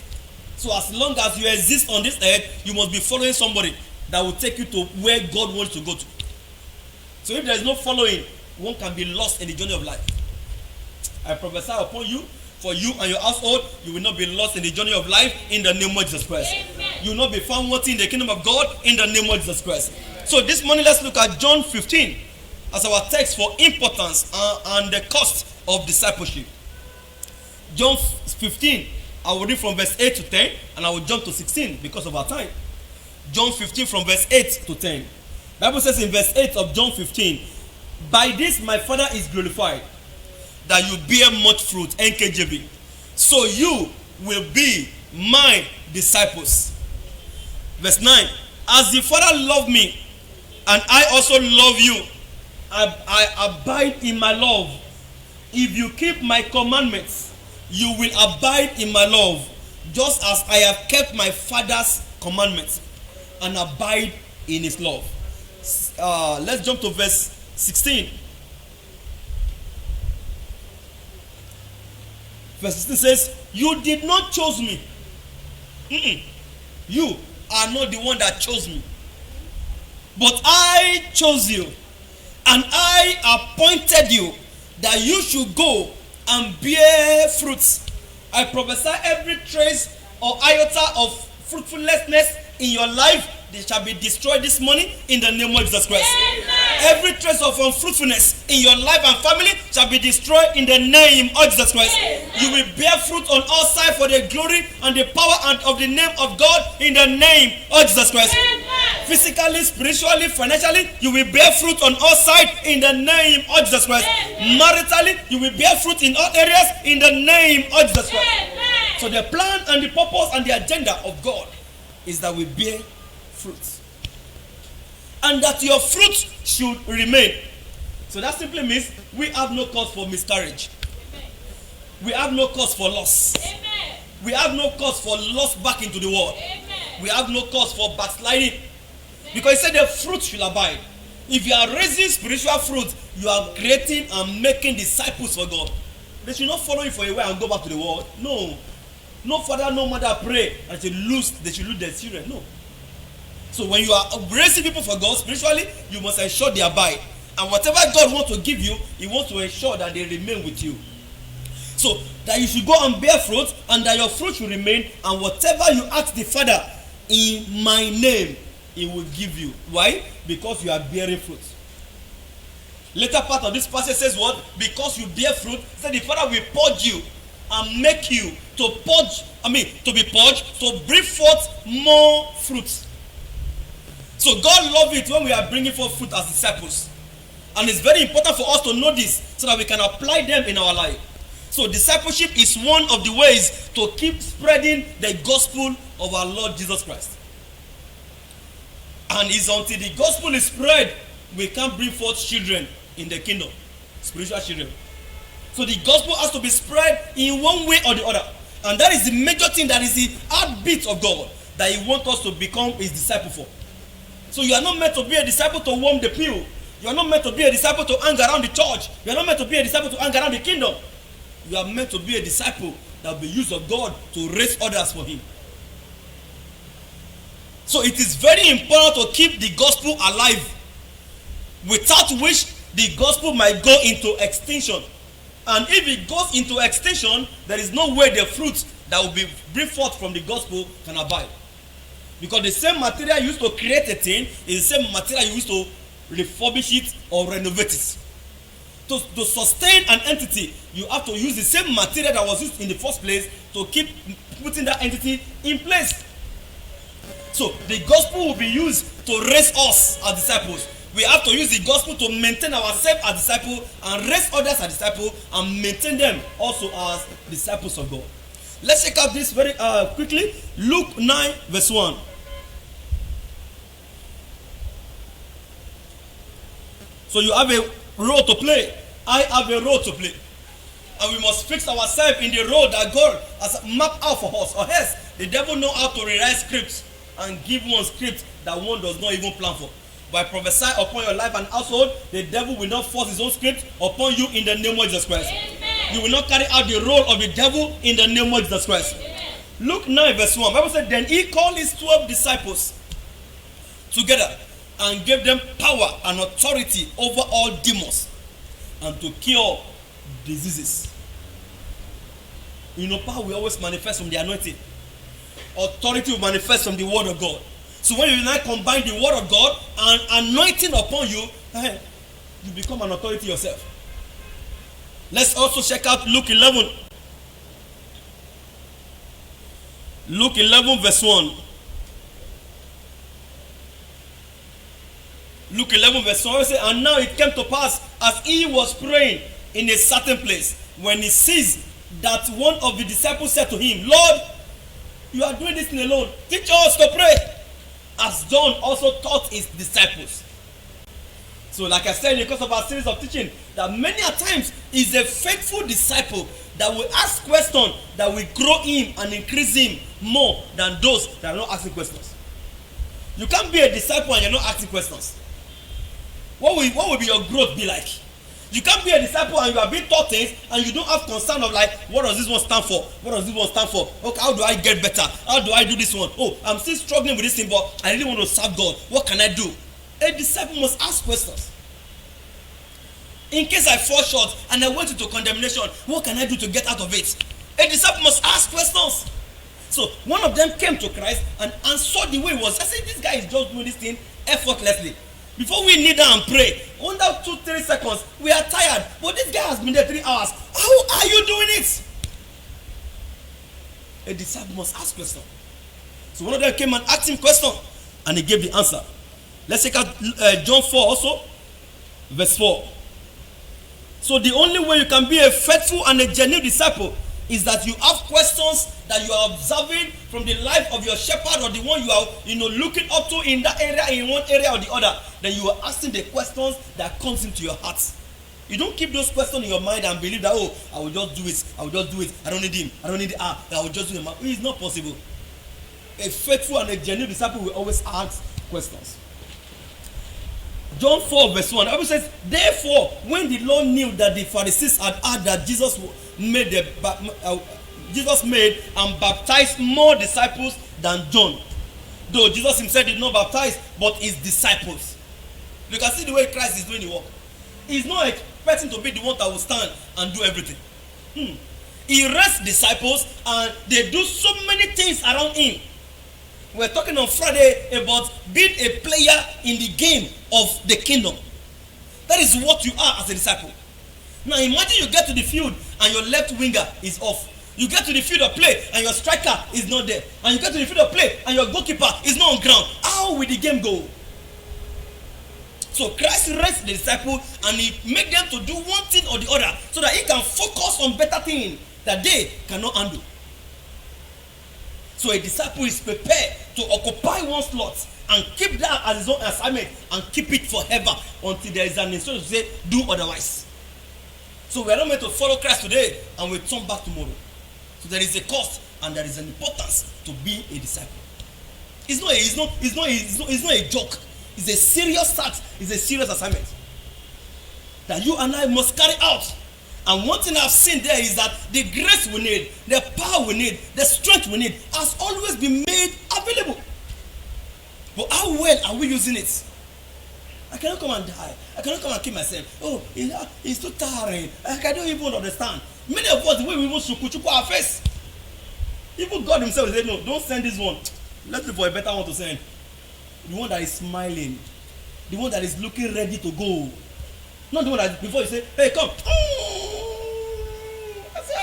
So as long as you exist on this earth, you must be following somebody that will take you to where God wants to go to. So if there is no following, one can be lost in the journey of life. I prophesy upon you, for you and your household, you will not be lost in the journey of life in the name of Jesus Christ. Amen. You will not be found wanting in the kingdom of God in the name of Jesus Christ. So this morning, let's look at John 15 as our text for importance and the cost of discipleship. John 15, I will read from verse 8 to 10, and I will jump to 16 because of our time. John 15 from verse 8 to 10. The Bible says in verse 8 of John 15, by this my Father is glorified, that you bear much fruit, NKJV. So you will be my disciples. Verse 9, as the Father loved me, and I also love you, I abide in my love. If you keep my commandments, you will abide in my love, just as I have kept my Father's commandments and abide in his love. Let's jump to verse 16. Verse 16 says, you did not choose me. You are not the one that chose me, but I chose you, and I appointed you that you should go and bear fruits. I prophesy every trace or iota of fruitfulness in your life, they shall be destroyed this morning in the name of Jesus Christ. Amen. Every trace of unfruitfulness in your life and family shall be destroyed in the name of Jesus Christ. Amen. You will bear fruit on all sides for the glory and the power of the name of God in the name of Jesus Christ. Amen. Physically, spiritually, financially, you will bear fruit on all sides in the name of Jesus Christ. Amen. Maritally, you will bear fruit in all areas in the name of Jesus Christ. Amen. So the plan and the purpose and the agenda of God is that we bear fruit, and that your fruit should remain. So that simply means we have no cause for miscarriage. Amen. We have no cause for loss. Amen. We have no cause for loss back into the world. Amen. We have no cause for backsliding. Amen. Because he said the fruit should abide. If you are raising spiritual fruit, you are creating and making disciples for God. They should not follow you for a while and go back to the world. No father, no mother pray and they should lose their children. No. So when you are raising people for God spiritually, you must ensure they abide. And whatever God wants to give you, he wants to ensure that they remain with you. So that you should go and bear fruit, and that your fruit will remain, and whatever you ask the Father in my name, he will give you. Why? Because you are bearing fruit. Later part of this passage says what? Because you bear fruit, said the Father will purge you and make you to be purged, to bring forth more fruit. So God loves it when we are bringing forth fruit as disciples. And it's very important for us to know this so that we can apply them in our life. So discipleship is one of the ways to keep spreading the gospel of our Lord Jesus Christ. And it's until the gospel is spread, we can bring forth children in the kingdom, spiritual children. So the gospel has to be spread in one way or the other. And that is the major thing, that is the heartbeat of God, that he wants us to become his disciple for. So you are not meant to be a disciple to warm the pew. You are not meant to be a disciple to hang around the church. You are not meant to be a disciple to hang around the kingdom. You are meant to be a disciple that will be used of God to raise others for him. So it is very important to keep the gospel alive, without which the gospel might go into extinction. And if it goes into extinction, there is no way the fruit that will be bring forth from the gospel can abide. Because the same material used to create a thing is the same material used to refurbish it or renovate it. To sustain an entity, you have to use the same material that was used in the first place to keep putting that entity in place. So the gospel will be used to raise us as disciples. We have to use the gospel to maintain ourselves as disciples and raise others as disciples and maintain them also as disciples of God. Let's check out this very quickly. Luke 9 verse 1. So you have a role to play. I have a role to play. And we must fix ourselves in the role that God has mapped out for us. Or else, the devil knows how to rewrite scripts and give one script that one does not even plan for. By prophesy upon your life and household, the devil will not force his own script upon you in the name of Jesus Christ. Amen. You will not carry out the role of the devil in the name of Jesus Christ. Amen. Luke 9 verse 1. Bible said, then he called his 12 disciples together and gave them power and authority over all demons and to cure diseases. You know, power will always manifest from the anointing. Authority will manifest from the word of God. So when you now combine the word of God and anointing upon you, you become an authority yourself. Let's also check out Luke 11. Luke 11 verse 1. Luke 11 verse 1 says, and now it came to pass as he was praying in a certain place, when he sees that one of the disciples said to him, Lord, you are doing this thing alone. Teach us to pray, as John also taught his disciples. So like I said in the course of our series of teaching, that many a times is a faithful disciple that will ask questions that will grow him and increase him more than those that are not asking questions. You can't be a disciple and you're not asking questions. What will be your growth be like? You can't be a disciple and you are being taught things and you don't have concern of like, what does this one stand for? What does this one stand for? Okay, how do I get better? How do I do this one? Oh, I'm still struggling with this thing, but I really want to serve God. What can I do? A disciple must ask questions. In case I fall short and I went into condemnation, what can I do to get out of it? A disciple must ask questions. So one of them came to Christ and saw the way it was. I said, this guy is just doing this thing effortlessly. Before we kneel down and pray, under 2-3 seconds, we are tired. But this guy has been there 3 hours. How are you doing it? A disciple must ask questions. So one of them came and asked him question, and he gave the answer. Let's check out John 4 also, verse 4. So the only way you can be a faithful and a genuine disciple is that you have questions that you are observing from the life of your shepherd or the one you are looking up to in that area, in one area or the other. Then you are asking the questions that comes into your heart. You don't keep those questions in your mind and believe that, oh, I will just do it. I will just do it. I don't need him. I don't need I will just do it. It's not possible. A faithful and a genuine disciple will always ask questions. John 4 verse 1. The Bible says, therefore, when the Lord knew that the Pharisees had heard that Jesus made and baptized more disciples than John, though Jesus himself did not baptize, but his disciples. You can see the way Christ is doing the work. He's not expecting to be the one that will stand and do everything. He raised disciples and they do so many things around him. We're talking on Friday about being a player in the game of the kingdom. That is what you are as a disciple. Now imagine you get to the field and your left winger is off. You get to the field of play and your striker is not there. And you get to the field of play and your goalkeeper is not on ground. How will the game go? So Christ raised the disciple and he made them to do one thing or the other so that he can focus on better things that they cannot handle. So a disciple is prepared to occupy one slot and keep that as his own assignment and keep it forever until there is an instruction to say, do otherwise. So we are not meant to follow Christ today and we turn back tomorrow. So there is a cost and there is an importance to be a disciple. It's not a joke. It's a serious task. It's a serious assignment that you and I must carry out. And one thing I've seen there is that the grace we need, the power we need, the strength we need has always been made available. But how well are we using it? I cannot come and die. I cannot come and kill myself. Oh, it's too tiring. I don't even understand. Many of us, the way we even shukuchuku our face. Even God himself said, no, don't send this one. Let's look for a better one to send. The one that is smiling. The one that is looking ready to go. Not the one that before you say, hey, come. I say,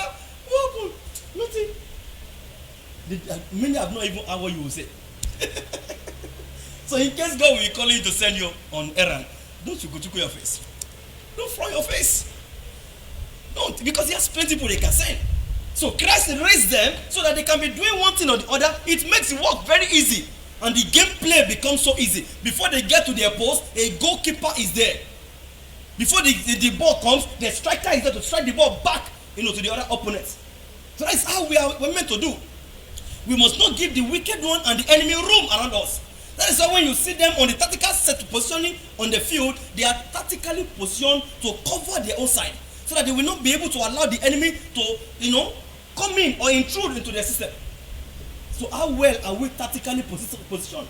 what happened? Nothing. Many have not even heard what you will say. So in case God will call you to send you on errand, don't you go to your face. Don't frown your face. Don't, because he has plenty people they can send. So Christ raised them so that they can be doing one thing or the other. It makes the work very easy. And the gameplay becomes so easy. Before they get to their post, a goalkeeper is there. Before the ball comes, the striker is there to strike the ball back, to the other opponent. So that's how we're meant to do. We must not give the wicked one and the enemy room around us. That is why when you see them on the tactical set positioning on the field, they are tactically positioned to cover their own side, so that they will not be able to allow the enemy to, come in or intrude into their system. So how well are we tactically positioned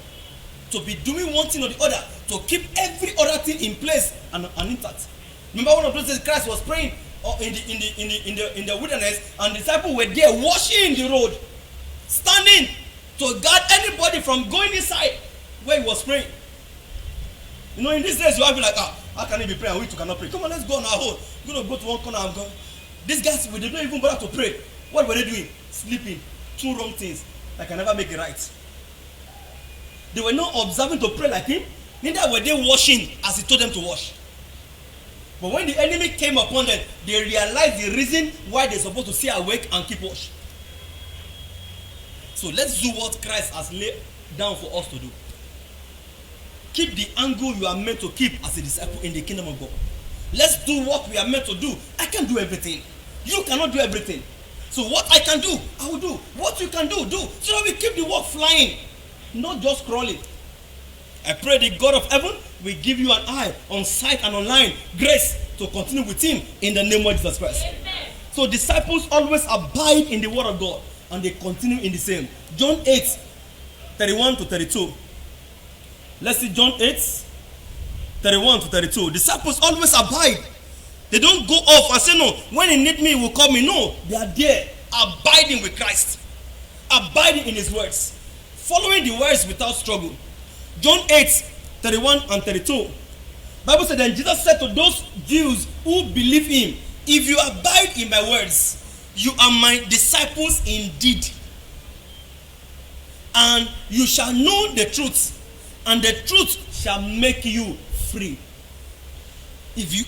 to be doing one thing or the other, to keep every other thing in place and intact? Remember one of those days Christ was praying in the wilderness, and the disciples were there washing the road, standing to guard anybody from going inside where he was praying. In these days you have to be like, how can he be praying and we too cannot pray? Come on, let's go on our own. We're going to go to one corner and go. These guys, they don't even bother to pray. What were they doing? Sleeping. Two wrong things that can never make it right. They were not observing to pray like him, neither were they washing as he told them to wash. But when the enemy came upon them, they realized the reason why they're supposed to stay awake and keep watch. So let's do what Christ has laid down for us to do. Keep the angle you are meant to keep as a disciple in the kingdom of God. Let's do what we are meant to do. I can't do everything. You cannot do everything. So what I can do, I will do. What you can do. So that we keep the work flying, not just crawling. I pray the God of heaven will give you an eye on sight and online grace to continue with him in the name of Jesus Christ. Amen. So disciples always abide in the word of God and they continue in the same. John 8, 31 to 32. Let's see John 8, 31 to 32. Disciples always abide. They don't go off and say, no, when he need me, he will call me. No, they are there, abiding with Christ. Abiding in his words. Following the words without struggle. John 8, 31 and 32. Bible said, then Jesus said to those Jews who believe him, if you abide in my words, you are my disciples indeed. And you shall know the truth, and the truth shall make you free. If you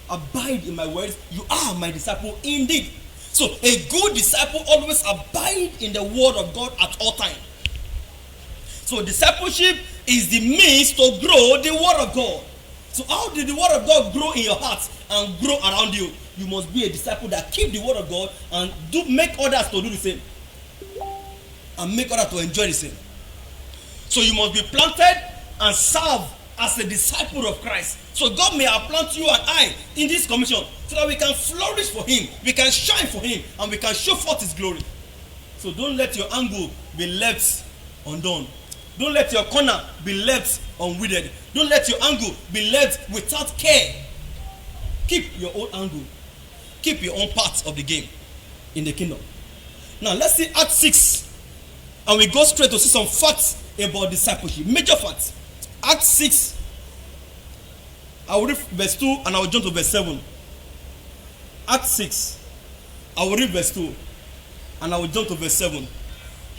abide in my words, you are my disciple indeed. So a good disciple always abide in the word of God at all times. So discipleship is the means to grow the word of God. So how did the word of God grow in your heart and grow around you? You must be a disciple that keep the word of God and make others to do the same. And make others to enjoy the same. So you must be planted and serve as a disciple of Christ. So God may have planted you and I in this commission so that we can flourish for him, we can shine for him, and we can show forth his glory. So don't let your angle be left undone. Don't let your corner be left unweeded. Don't let your angle be left without care. Keep your own angle. Keep your own part of the game in the kingdom. Now let's see Acts 6. And we go straight to see some facts about discipleship. Major facts. Acts 6. I will read verse 2 and I will jump to verse 7. Acts 6. I will read verse 2 and I will jump to verse 7.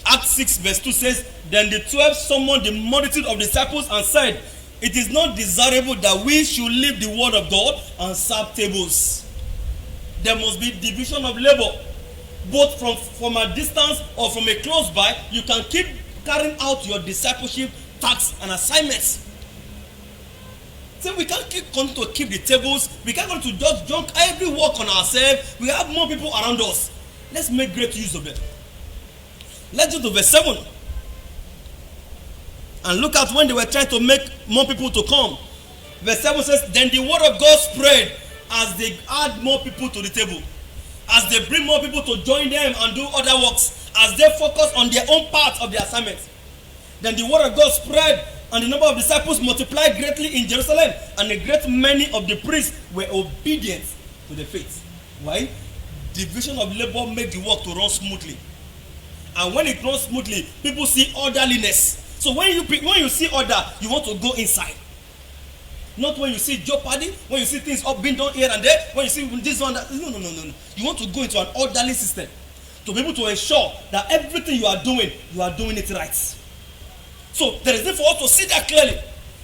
Acts 6 verse 2 says, then the 12 summoned the multitude of disciples and said, it is not desirable that we should leave the word of God and serve tables. There must be division of labor. Both from a distance or from a close by, you can keep carrying out your discipleship tasks and assignments. So we can't continue to keep the tables. We can't go to just junk every work on ourselves. We have more people around us. Let's make great use of it. Let's go to verse 7. And look at when they were trying to make more people to come. Verse 7 says, then the word of God spread as they add more people to the table. As they bring more people to join them and do other works. As they focus on their own part of the assignment. Then the word of God spread and the number of disciples multiplied greatly in Jerusalem. And a great many of the priests were obedient to the faith. Why? Division of labor makes the work to run smoothly. And when it runs smoothly, people see orderliness. So when you see order, you want to go inside. Not when you see jeopardy, when you see things being done here and there, when you see this one, that. No. You want to go into an orderly system. to be able to ensure that everything you are doing it right. So there is need for us to see that clearly,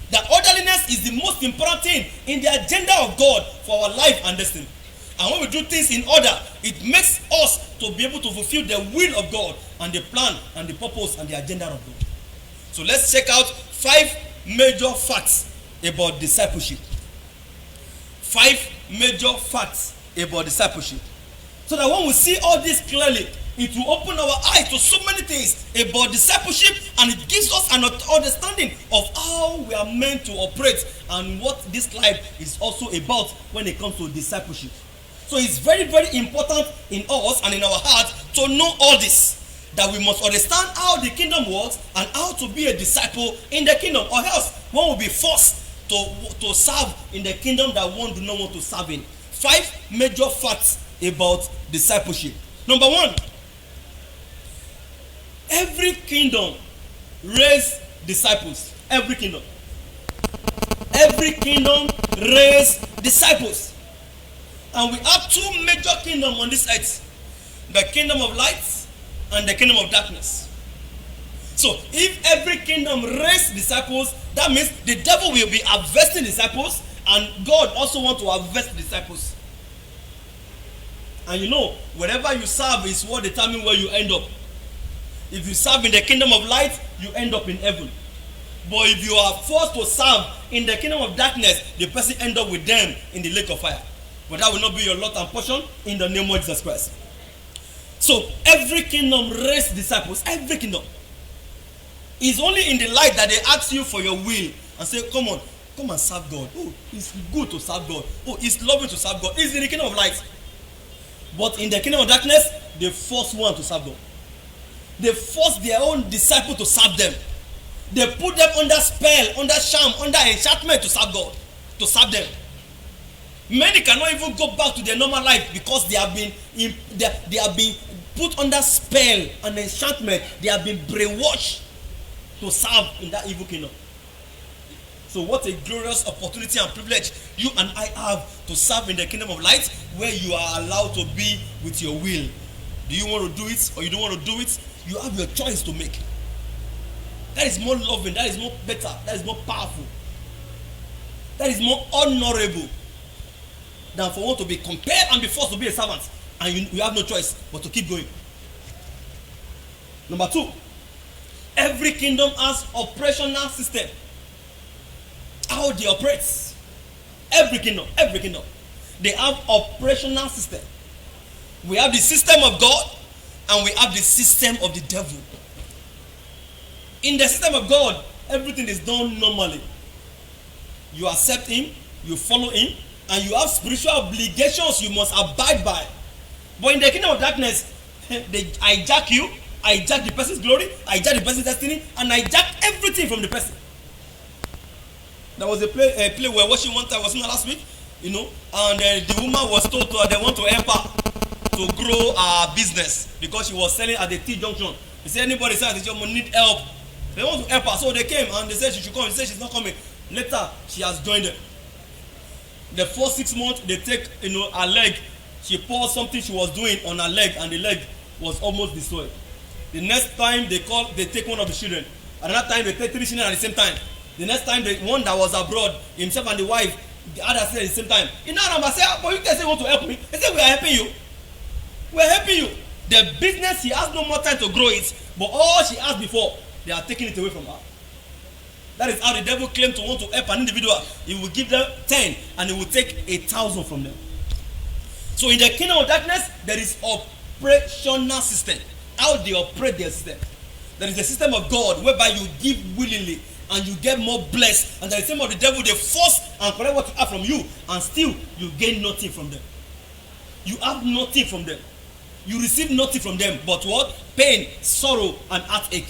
that orderliness is the most important thing in the agenda of God for our life and destiny. And when we do things in order, it makes us to be able to fulfill the will of God and the plan and the purpose and the agenda of God. So let's check out 5 major facts about discipleship. 5 major facts about discipleship. So that when we see all this clearly, it will open our eyes to so many things about discipleship, and it gives us an understanding of how we are meant to operate and what this life is also about when it comes to discipleship. So it's very, very important in us and in our hearts to know all this, that we must understand how the kingdom works and how to be a disciple in the kingdom, or else one will be forced to serve in the kingdom that one do not want to serve in. 5 major facts about discipleship. Number 1, every kingdom raise disciples. Every kingdom raise disciples. And we have 2 major kingdoms on this earth: the kingdom of light and the kingdom of darkness. So if every kingdom raise disciples, that means the devil will be harvesting disciples, and God also wants to harvest disciples. And you know, wherever you serve is what determines where you end up. If you serve in the kingdom of light, you end up in heaven. But if you are forced to serve in the kingdom of darkness, the person end up with them in the lake of fire. But that will not be your lot and portion in the name of Jesus Christ. So every kingdom raise disciples. Every kingdom. It's only in the light that they ask you for your will and say, come on, come and serve God. Oh, it's good to serve God. Oh, it's lovely to serve God. It's in the kingdom of light. But in the kingdom of darkness, they force one to serve God. They force their own disciple to serve them. They put them under spell, under sham, under enchantment to serve God, to serve them. Many cannot even go back to their normal life because they have been put under spell and enchantment. They have been brainwashed to serve in that evil kingdom. So what a glorious opportunity and privilege you and I have to serve in the kingdom of light, where you are allowed to be with your will. Do you want to do it or you don't want to do it? You have your choice to make. That is more loving, that is more better, that is more powerful, that is more honorable than for one to be compelled and be forced to be a servant, and you have no choice but to keep going. Number 2, every kingdom has operational system. How they operate. Every kingdom, they have operational system. We have the system of God and we have the system of the devil. In the system of God, everything is done normally. You accept him, you follow him, and you have spiritual obligations you must abide by. But in the kingdom of darkness, they hijack you, hijack the person's glory, hijack the person's destiny, and hijack everything from the person. There was a play we were watching one time, wasn't it last week? You know, and the woman was told they want to help her to grow her business because she was selling at the T junction. They said anybody says this woman need help. They want to help her, so they came and they said she should come. She said she's not coming. Later, she has joined them. The first 6 months, they take her leg. She poured something she was doing on her leg, and the leg was almost destroyed. The next time they take one of the children. Another time they take 3 children at the same time. The next time the one that was abroad, himself and the wife, the other said at the same time. In Aramba say, but you guys say want to help me. They say we are helping you. We are helping you. The business, she has no more time to grow it, but all she asked before, they are taking it away from her. That is how the devil claims to want to help an individual. He will give them 10 and he will take 1,000 from them. So in the kingdom of darkness, there is operational system. How they operate their system. There is the system of God whereby you give willingly and you get more blessed. And there is the system of the devil, they force and collect what you have from you, and still you gain nothing from them. You have nothing from them. You receive nothing from them but what? Pain, sorrow, and heartache.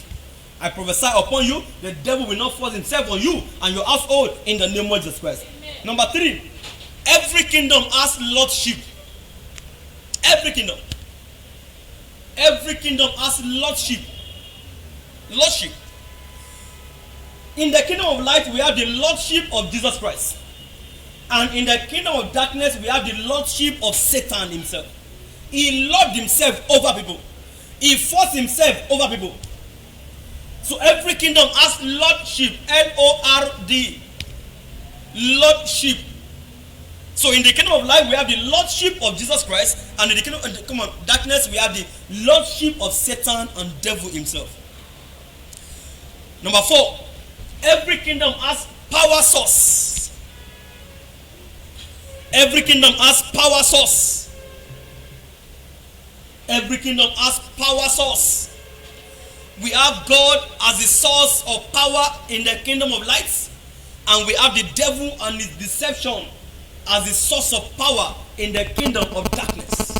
I prophesy upon you, the devil will not force himself on you and your household in the name of Jesus Christ. Amen. Number 3, every kingdom has lordship. Every kingdom has lordship. Lordship. In the kingdom of light, we have the lordship of Jesus Christ. And in the kingdom of darkness, we have the lordship of Satan himself. He lorded himself over people. He forced himself over people. So every kingdom has lordship, Lord. Lordship. So in the kingdom of light, we have the lordship of Jesus Christ, and in the kingdom of darkness, we have the lordship of Satan and devil himself. Number 4, every kingdom has power source. Every kingdom has power source. Every kingdom has power source. We have God as the source of power in the kingdom of light, and we have the devil and his deception as the source of power in the kingdom of darkness.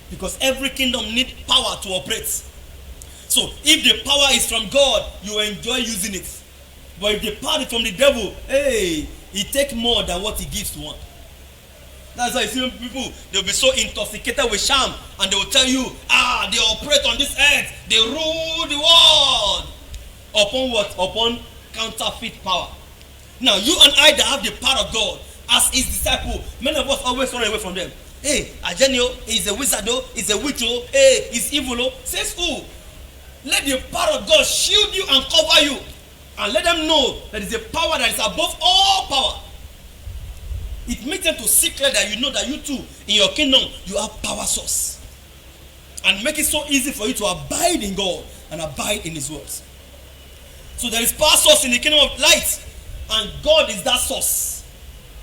Because every kingdom needs power to operate. So if the power is from God, you enjoy using it. But if the power is from the devil, hey, he takes more than what he gives to one. That's why you see people, they'll be so intoxicated with sham, and they will tell you, they operate on this earth, they rule the world. Upon what? Upon counterfeit power. Now, you and I that have the power of God as his disciple, many of us always run away from them. Hey, Agenio, he's a wizard, he's a witch, hey, he's evil. Says who? Let the power of God shield you and cover you, and let them know that it's a power that is above all power. It makes them to see clear that you know that you too, in your kingdom, you have power source. And make it so easy for you to abide in God and abide in his words. So there is power source in the kingdom of light, and God is that source.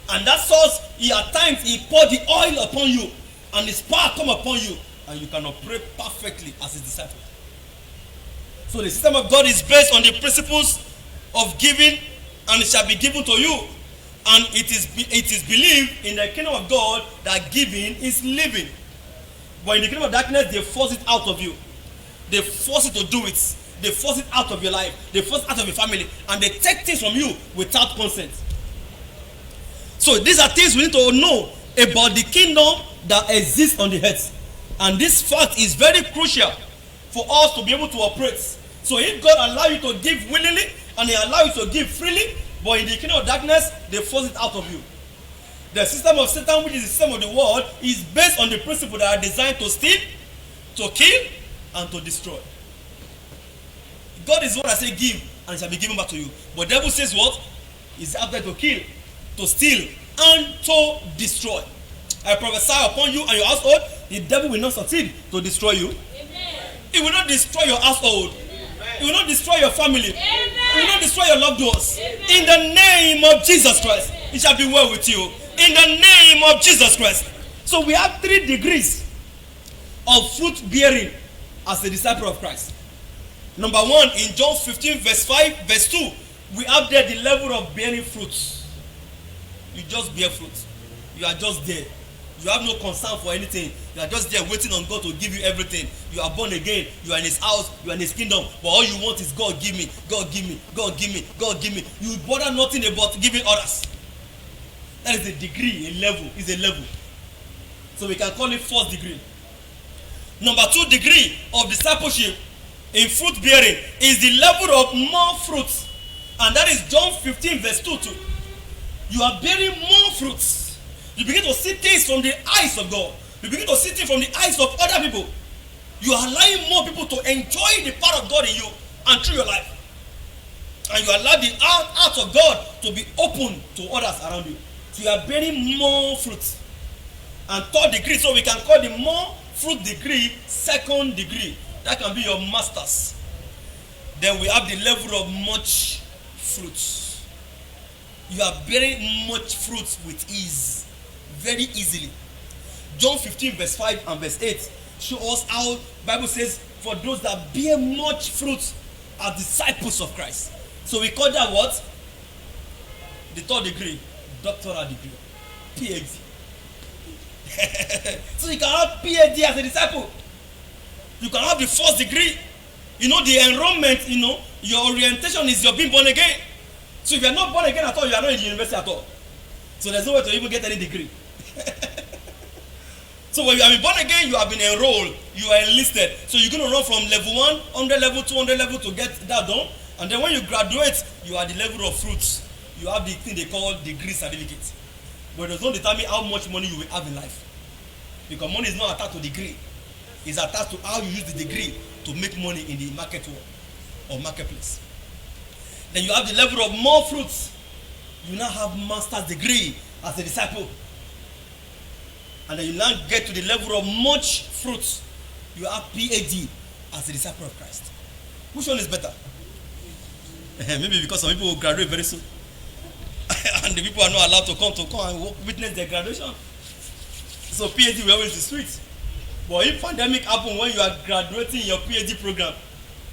And that source, at times, he poured the oil upon you, and his power come upon you, and you can operate perfectly as his disciple. So the system of God is based on the principles of giving, and it shall be given to you. And it is believed in the kingdom of God that giving is living. But in the kingdom of darkness, they force it out of you. They force you to do it. They force it out of your life. They force it out of your family. And they take things from you without consent. So these are things we need to know about the kingdom that exists on the earth. And this fact is very crucial for us to be able to operate. So if God allows you to give willingly, and he allows you to give freely, but in the kingdom of darkness, they force it out of you. The system of Satan, which is the system of the world, is based on the principle that are designed to steal, to kill, and to destroy. God is the one that says give, and it shall be given back to you. But the devil says what? He's out there to kill, to steal, and to destroy. I prophesy upon you and your household, the devil will not succeed to destroy you. Amen. It will not destroy your household. Amen. It will not destroy your family. Amen. It will not destroy your loved ones. Amen. In the name of Jesus Christ, it shall be well with you. In the name of Jesus Christ. So we have 3 degrees of fruit bearing as a disciple of Christ. Number 1, in John 15 verse 5 verse 2, we have there the level of bearing fruits. You just bear fruit. You are just there. You have no concern for anything. You are just there waiting on God to give you everything. You are born again. You are in his house. You are in his kingdom. But all you want is God give me. God give me. God give me. God give me. You bother nothing about giving others. That is a degree, a level. It's a level. So we can call it 4th degree. Number 2 degree of discipleship in fruit bearing is the level of more fruit. And that is John 15 verse 2. You are bearing more fruits. You begin to see things from the eyes of God. You begin to see things from the eyes of other people. You are allowing more people to enjoy the power of God in you and through your life. And you allow the heart of God to be open to others around you. So you are bearing more fruit. And 3rd degree, so we can call the more fruit degree 2nd degree. That can be your masters. Then we have the level of much fruit. You are bearing much fruit with ease. Very easily. John 15 verse 5 and verse 8 show us how Bible says for those that bear much fruit are disciples of Christ. So we call that what? The 3rd degree, doctoral degree, PhD. So you can have PhD as a disciple. You can have the 1st degree. You know the enrollment, your orientation is your being born again. So if you are not born again at all, you are not in the university at all. So there's no way to even get any degree. So when you have been born again, you have been enrolled, you are enlisted. So you're going to run from level 1, 100 level, 200 level to get that done. And then when you graduate, you are the level of fruits. You have the thing they call degree certificate. But it does not determine how much money you will have in life. Because money is not attached to degree. is attached to how you use the degree to make money in the market world or marketplace. Then you have the level of more fruits. You now have master's degree as a disciple. And then you now get to the level of much fruits. You have PhD as a disciple of Christ. Which one is better? Maybe because some people will graduate very soon. And the people are not allowed to come and witness their graduation. So PhD will always be sweet. But if pandemic happen when you are graduating your PhD program,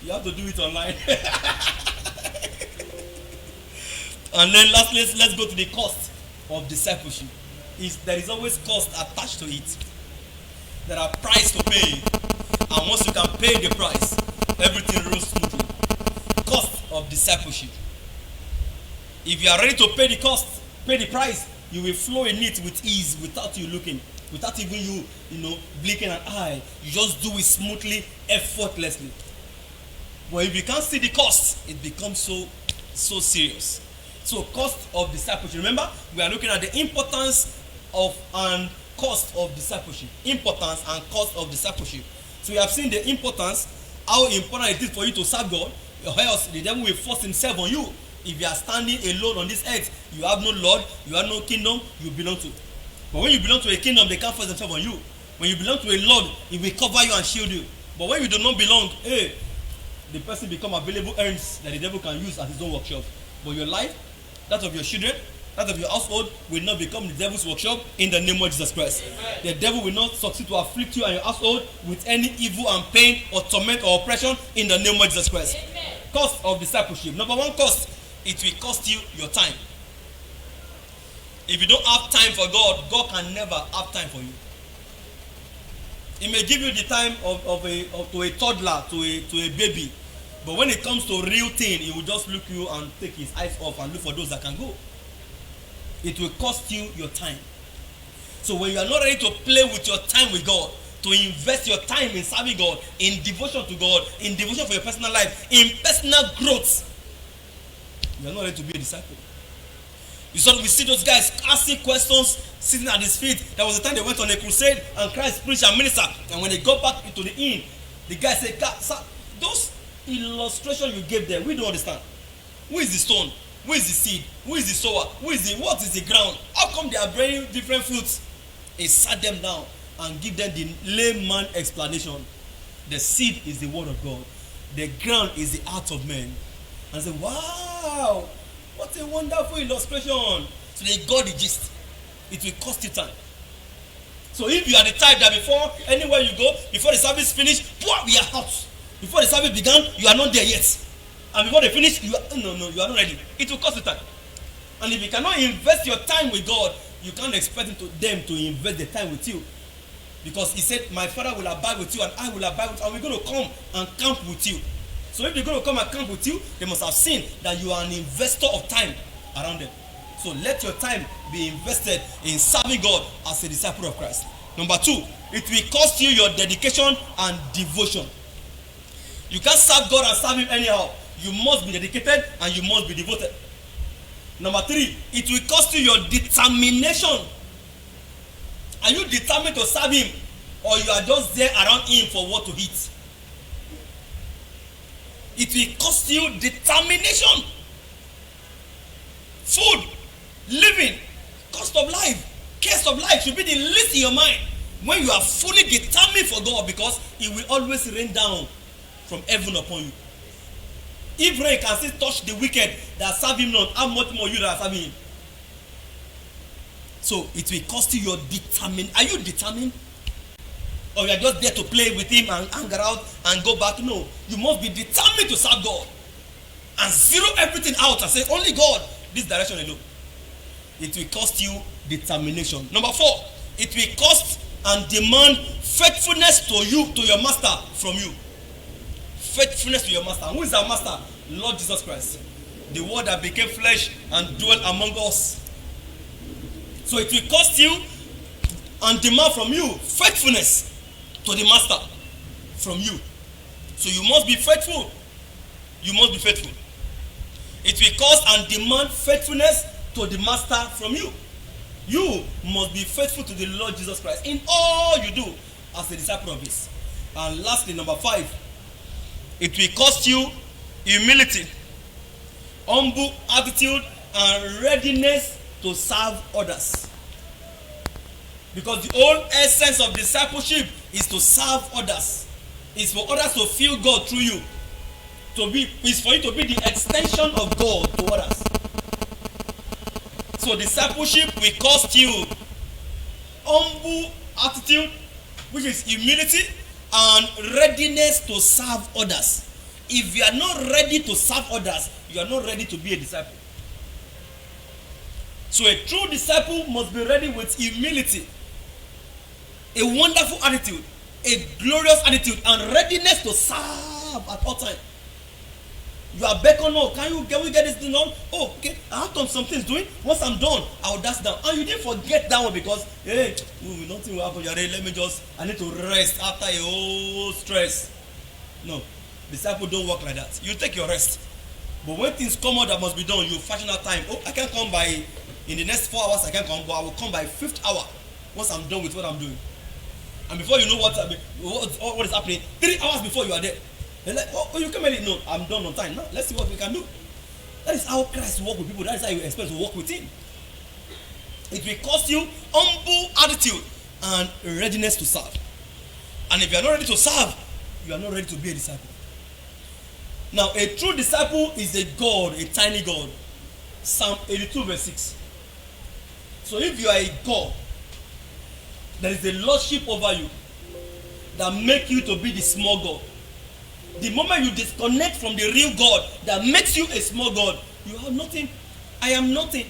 you have to do it online. And then lastly, let's go to the cost of discipleship. There is always cost attached to it. There are price to pay. And once you can pay the price, everything runs smoothly. Cost of discipleship. If you are ready to pay the cost, pay the price, you will flow in it with ease without you looking, without even you blinking an eye. You just do it smoothly, effortlessly. But if you can't see the cost, it becomes so serious. So cost of discipleship. Remember, we are looking at the importance of and cost of discipleship. Importance and cost of discipleship. So we have seen the importance, how important it is for you to serve God, or else the devil will force himself on you. If you are standing alone on this earth, you have no Lord, you have no kingdom you belong to. But when you belong to a kingdom, they can't force themselves on you. When you belong to a Lord, he will cover you and shield you. But when you do not belong, the person become available ends that the devil can use as his own workshop. But your life, that of your children, that of your household will not become the devil's workshop in the name of Jesus Christ. Amen. The devil will not succeed to afflict you and your household with any evil and pain or torment or oppression in the name of Jesus Christ. Amen. Cost of discipleship. Number one cost, it will cost you your time. If you don't have time for God, God can never have time for you. He may give you the time to a toddler, to a baby. But when it comes to real thing, he will just look you and take his eyes off and look for those that can go. It will cost you your time. So when you are not ready to play with your time with God, to invest your time in serving God, in devotion to God, in devotion for your personal life, in personal growth, you are not ready to be a disciple. We see those guys asking questions, sitting at his feet. There was a time they went on a crusade and Christ preached and ministered. And when they got back into the inn, the guy said, "Sir, those illustrations you gave them, we don't understand. Who is the stone? Who is the seed? Who is the sower? What is the ground? How come they are bearing different fruits?" He sat them down and give them the layman explanation. The seed is the word of God. The ground is the heart of man. And say, "Wow, what a wonderful illustration." So they got the gist. It will cost you time. So if you are the type that before anywhere you go, before the service finished, we are out. Before the service began, you are not there yet. And before they finish, you are not ready. It will cost you time. And if you cannot invest your time with God, you can't expect them to invest the time with you. Because he said, "My Father will abide with you and I will abide with you, and we're going to come and camp with you." So if they're going to come and camp with you, they must have seen that you are an investor of time around them. So let your time be invested in serving God as a disciple of Christ. Number two, it will cost you your dedication and devotion. You can't serve God and serve him anyhow. You must be dedicated and you must be devoted. Number three, it will cost you your determination. Are you determined to serve him, or you are just there around him for what to eat? It will cost you determination. Food, living, cost of life, cares of life should be the least in your mind when you are fully determined for God, because it will always rain down from heaven upon you. If rain can still touch the wicked that serve him not, how much more you that are serving him? So it will cost you your determination. Are you determined? Or you are just there to play with him and hang out and go back? No. You must be determined to serve God. And zero everything out and say, "Only God, this direction alone." It will cost you determination. Number four, it will cost and demand faithfulness to you, to your master from you. Faithfulness to your master. Who is our master? Lord Jesus Christ. The word that became flesh and dwelt among us. So it will cost you and demand from you faithfulness to the master from you. So you must be faithful. You must be faithful. It will cost and demand faithfulness to the master from you. You must be faithful to the Lord Jesus Christ in all you do as a disciple of his. And lastly, number 5, it will cost you humility, humble attitude, and readiness to serve others. Because the whole essence of discipleship is to serve others. It's for others to feel God through you. It's for you to be the extension of God to others. So discipleship will cost you humble attitude, which is humility, and readiness to serve others. If you are not ready to serve others, you are not ready to be a disciple. So a true disciple must be ready with humility, a wonderful attitude, a glorious attitude, and readiness to serve at all times. You are beckoning, oh, can we get this thing done? Oh, okay, I have done some things doing. Once I'm done, I'll dash down. And you didn't forget that one because, hey, nothing will happen. I need to rest after a whole stress. No, disciples don't work like that. You take your rest. But when things come out that must be done, you fashion out time. Oh, I can't come by, in the next 4 hours I can't come, but I will come by 5th hour once I'm done with what I'm doing. And before you know what is happening, 3 hours before you are there. They're like, oh, you come early. No, I'm done on time. Now, let's see what we can do. That is how Christ works with people. That is how you expect to work with him. It will cost you humble attitude and readiness to serve. And if you are not ready to serve, you are not ready to be a disciple. Now, a true disciple is a God, a tiny God. Psalm 82 verse 6. So if you are a God, there is a lordship over you that make you to be the small God. The moment you disconnect from the real God that makes you a small God, you have nothing. I am nothing.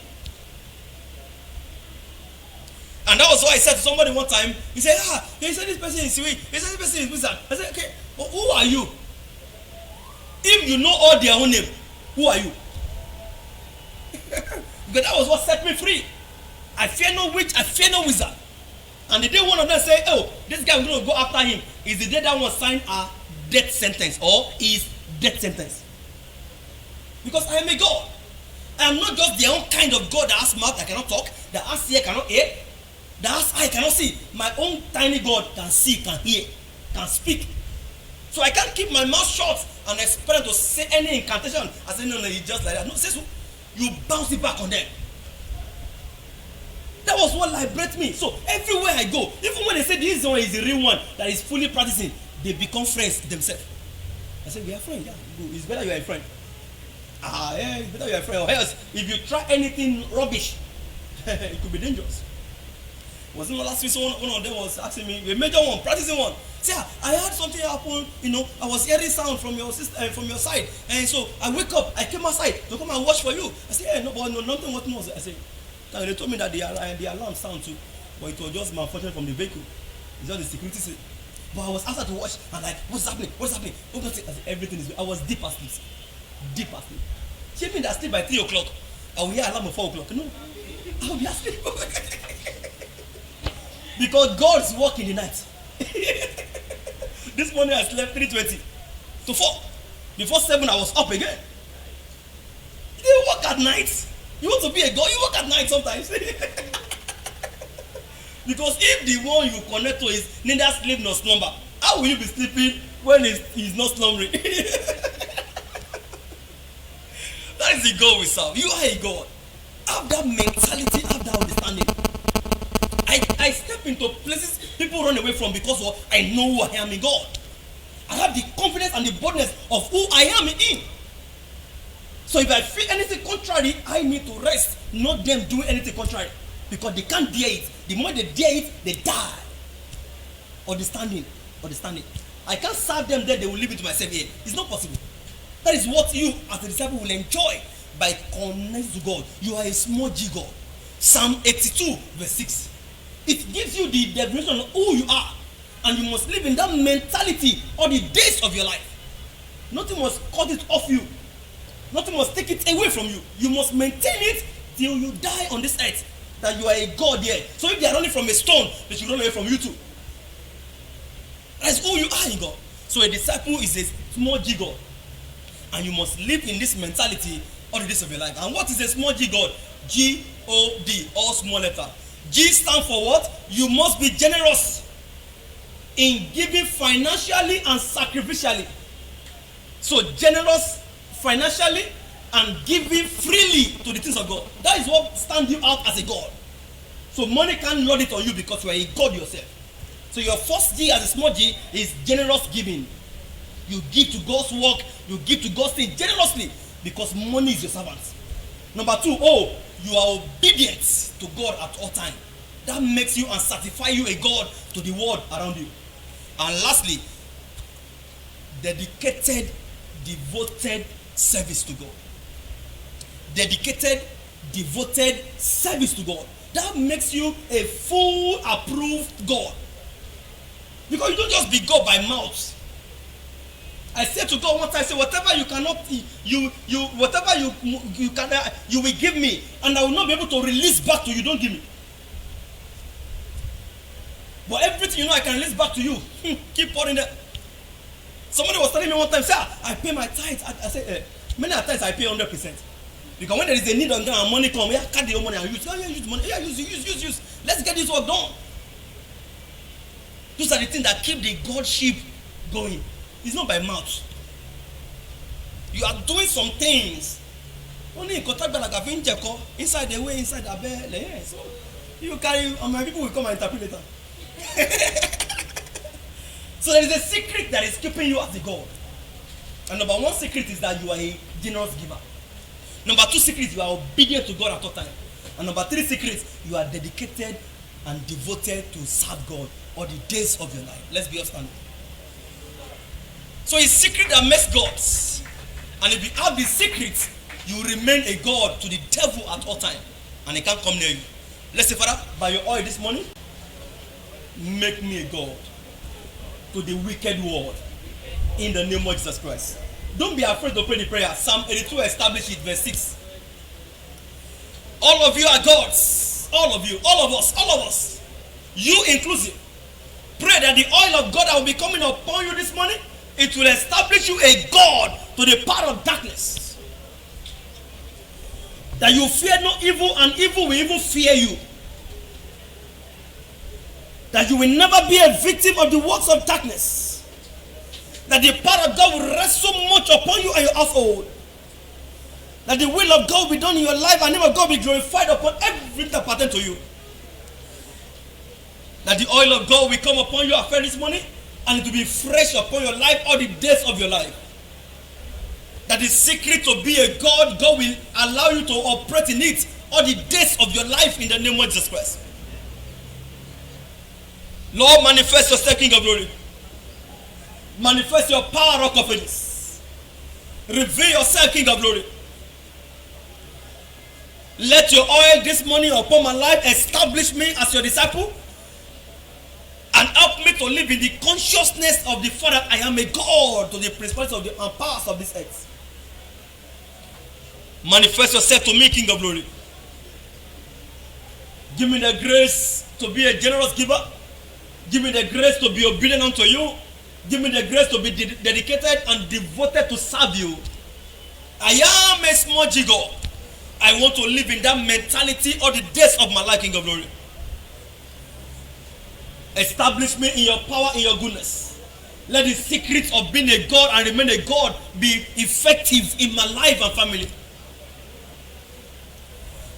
And that was why I said to somebody one time, he said, he said this person is weak. He said this person is wizard. I said, okay, but who are you? If you know all their own name, who are you? Because that was what set me free. I fear no witch, I fear no wizard. And the day one of them say, oh, this guy, we're going to go after him, is the day that one sign a death sentence or is death sentence. Because I am a God. I am not just their own kind of God that has mouth, I cannot talk, that has ear, cannot hear, that has eye, cannot see. My own tiny God can see, can hear, can speak. So I can't keep my mouth shut and expect them to say any incantation. I say, no, it's just like that. No, say so. You bounce it back on them. That was what liberated me. So everywhere I go, even when they say this one is the real one that is fully practicing, they become friends themselves. I say, we are friends. Yeah, it's better you are a friend. Yeah, it's better you are a friend. Or else, if you try anything rubbish, it could be dangerous. Wasn't last week one of them was asking me, a major one, practicing one. Say, I heard something happen, I was hearing sound from your sister, from your side. And so I wake up, I came outside to come and watch for you. I said, no, but nothing what knows. I said, they told me that the alarm sound too, but it was just malfunction from the vehicle. It's just the security say. But I was asked to watch and like, what's happening? What's happening? I said, everything is. I was deep asleep. Deep asleep. She mean that sleep by 3 o'clock. I will hear alarm at 4 o'clock. No, I will be asleep. Because God is working in the night. This morning I slept 3:20 to 4. Before 7 I was up again. You work at night. You want to be a God, you work at night sometimes. Because if the one you connect to is neither sleep nor slumber, how will you be sleeping when he's not slumbering? That is the God we serve. You are a God. Have that mentality, have that understanding. I step into places people run away from because I know who I am in God. I have the confidence and the boldness of who I am in Him. So if I feel anything contrary, I need to rest, not them doing anything contrary. Because they can't dare it. The moment they dare it, they die. Understanding. I can't serve them there, they will leave it to myself here. It's not possible. That is what you as a disciple will enjoy by connecting to God. You are a small G God. Psalm 82 verse 6. It gives you the definition of who you are. And you must live in that mentality all the days of your life. Nothing must cut it off you. Nothing must take it away from you. You must maintain it till you die on this earth. That you are a God here. So if they are running from a stone, they should run away from you too. That's who you are in God. So a disciple is a small G God. And you must live in this mentality all the days of your life. And what is a small G God? G-O-D, all small letter. G stands for what? You must be generous. in giving financially and sacrificially. So generous financially and giving freely to the things of God. That is what stands you out as a God. So money can't load it on you because you are a God yourself. So your first G as a small g is generous giving. You give to God's work, you give to God's thing generously because money is your servant. Number 2, you are obedient to God at all times. That makes you and certify you a God to the world around you. And lastly, dedicated, devoted service to God. Dedicated, devoted service to God. That makes you a full approved God. Because you don't just be God by mouth. I said to God one time, I said, whatever you cannot, whatever you can, you will give me, and I will not be able to release back to you. Don't give me. But everything I can release back to you. Keep pouring there. Somebody was telling me one time, say, I pay my tithe. I said, many times I pay 100%. Because when there is a need on ground and money come, carry your money and use. Use money. Use. Let's get this work done. Those are the things that keep the Godship going. It's not by mouth. You are doing some things. Only in contact like inside the way, inside the bed. Yeah. So you carry, my people will come and interpret later. So there is a secret that is keeping you as a God. And number 1 secret is that you are a generous giver. Number 2 secret, you are obedient to God at all times. And number 3 secret, you are dedicated and devoted to serve God all the days of your life. Let's be understanding. So it's secret that makes gods. And if you have the secret, you remain a God to the devil at all times. And he can't come near you. Let's say, Father, by your oil this morning, make me a God to the wicked world in the name of Jesus Christ. Don't be afraid to pray the prayer. Psalm 82 established it, verse 6. All of you are gods. All of you, all of us. You inclusive. Pray that the oil of God that will be coming upon you this morning, it will establish you a God to the power of darkness. That you fear no evil, and evil will even fear you. That you will never be a victim of the works of darkness. That the power of God will rest so much upon you and your household. That the will of God will be done in your life and the name of God will be glorified upon everything that pertains to you. That the oil of God will come upon you after this morning and it will be fresh upon your life all the days of your life. That the secret to be a God, God will allow you to operate in it all the days of your life in the name of Jesus Christ. Lord, manifest yourself, King of Glory. Manifest your power, Rock of Ages. Reveal yourself, King of Glory. Let your oil this morning upon my life establish me as your disciple and help me to live in the consciousness of the fact that I am a God to the principalities of the powers of this earth. Manifest yourself to me, King of Glory. Give me the grace to be a generous giver. Give me the grace to be obedient unto you. Give me the grace to be dedicated and devoted to serve you. I am a small God. I want to live in that mentality all the days of my life, King of Glory. Establish me in your power, in your goodness. Let the secrets of being a God and remain a God be effective in my life and family.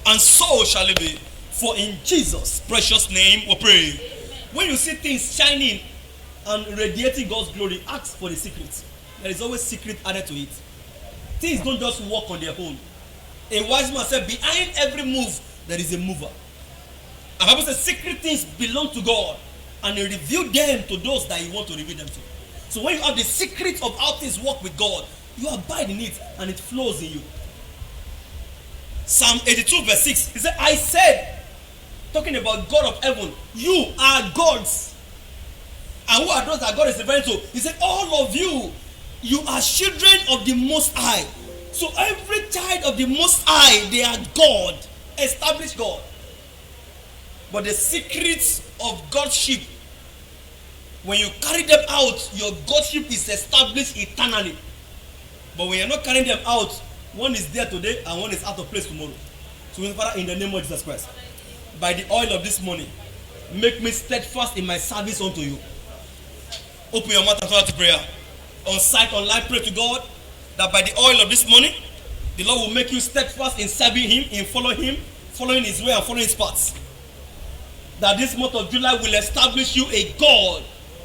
And so shall it be. For in Jesus' precious name we pray. Amen. When you see things shining and radiating God's glory, ask for the secret. There is always secret added to it. Things don't just work on their own. A wise man said, behind every move, there is a mover. And the Bible says, secret things belong to God, and He revealed them to those that He wants to reveal them to. So when you have the secret of how things work with God, you abide in it, and it flows in you. Psalm 82 verse 6, he said, I said, talking about God of heaven, you are gods. And who are those that God is referring to? He said, all of you, you are children of the Most High. So every child of the Most High, they are God, established God. But the secrets of Godship, when you carry them out, your Godship is established eternally. But when you're not carrying them out, one is there today and one is out of place tomorrow. So Father, in the name of Jesus Christ, by the oil of this morning, make me steadfast in my service unto you. Open your mouth and turn to prayer. On sight, on life, pray to God that by the oil of this morning, the Lord will make you steadfast in serving Him, in following His way and following His paths. That this month of July will establish you a God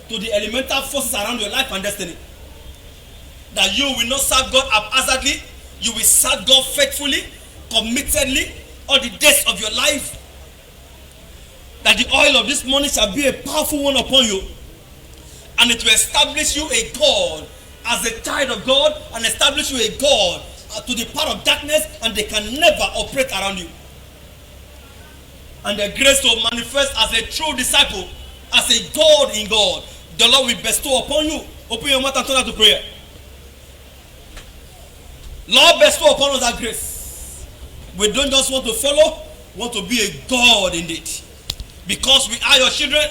to the elemental forces around your life and destiny. That you will not serve God haphazardly, you will serve God faithfully, committedly, all the days of your life. That the oil of this morning shall be a powerful one upon you, and it will establish you a God as a child of God, and establish you a God to the power of darkness, and they can never operate around you. And the grace to manifest as a true disciple, as a God in God, the Lord will bestow upon you. Open your mouth and turn to prayer. Lord, bestow upon us that grace. We don't just want to follow, we want to be a God indeed. Because we are your children,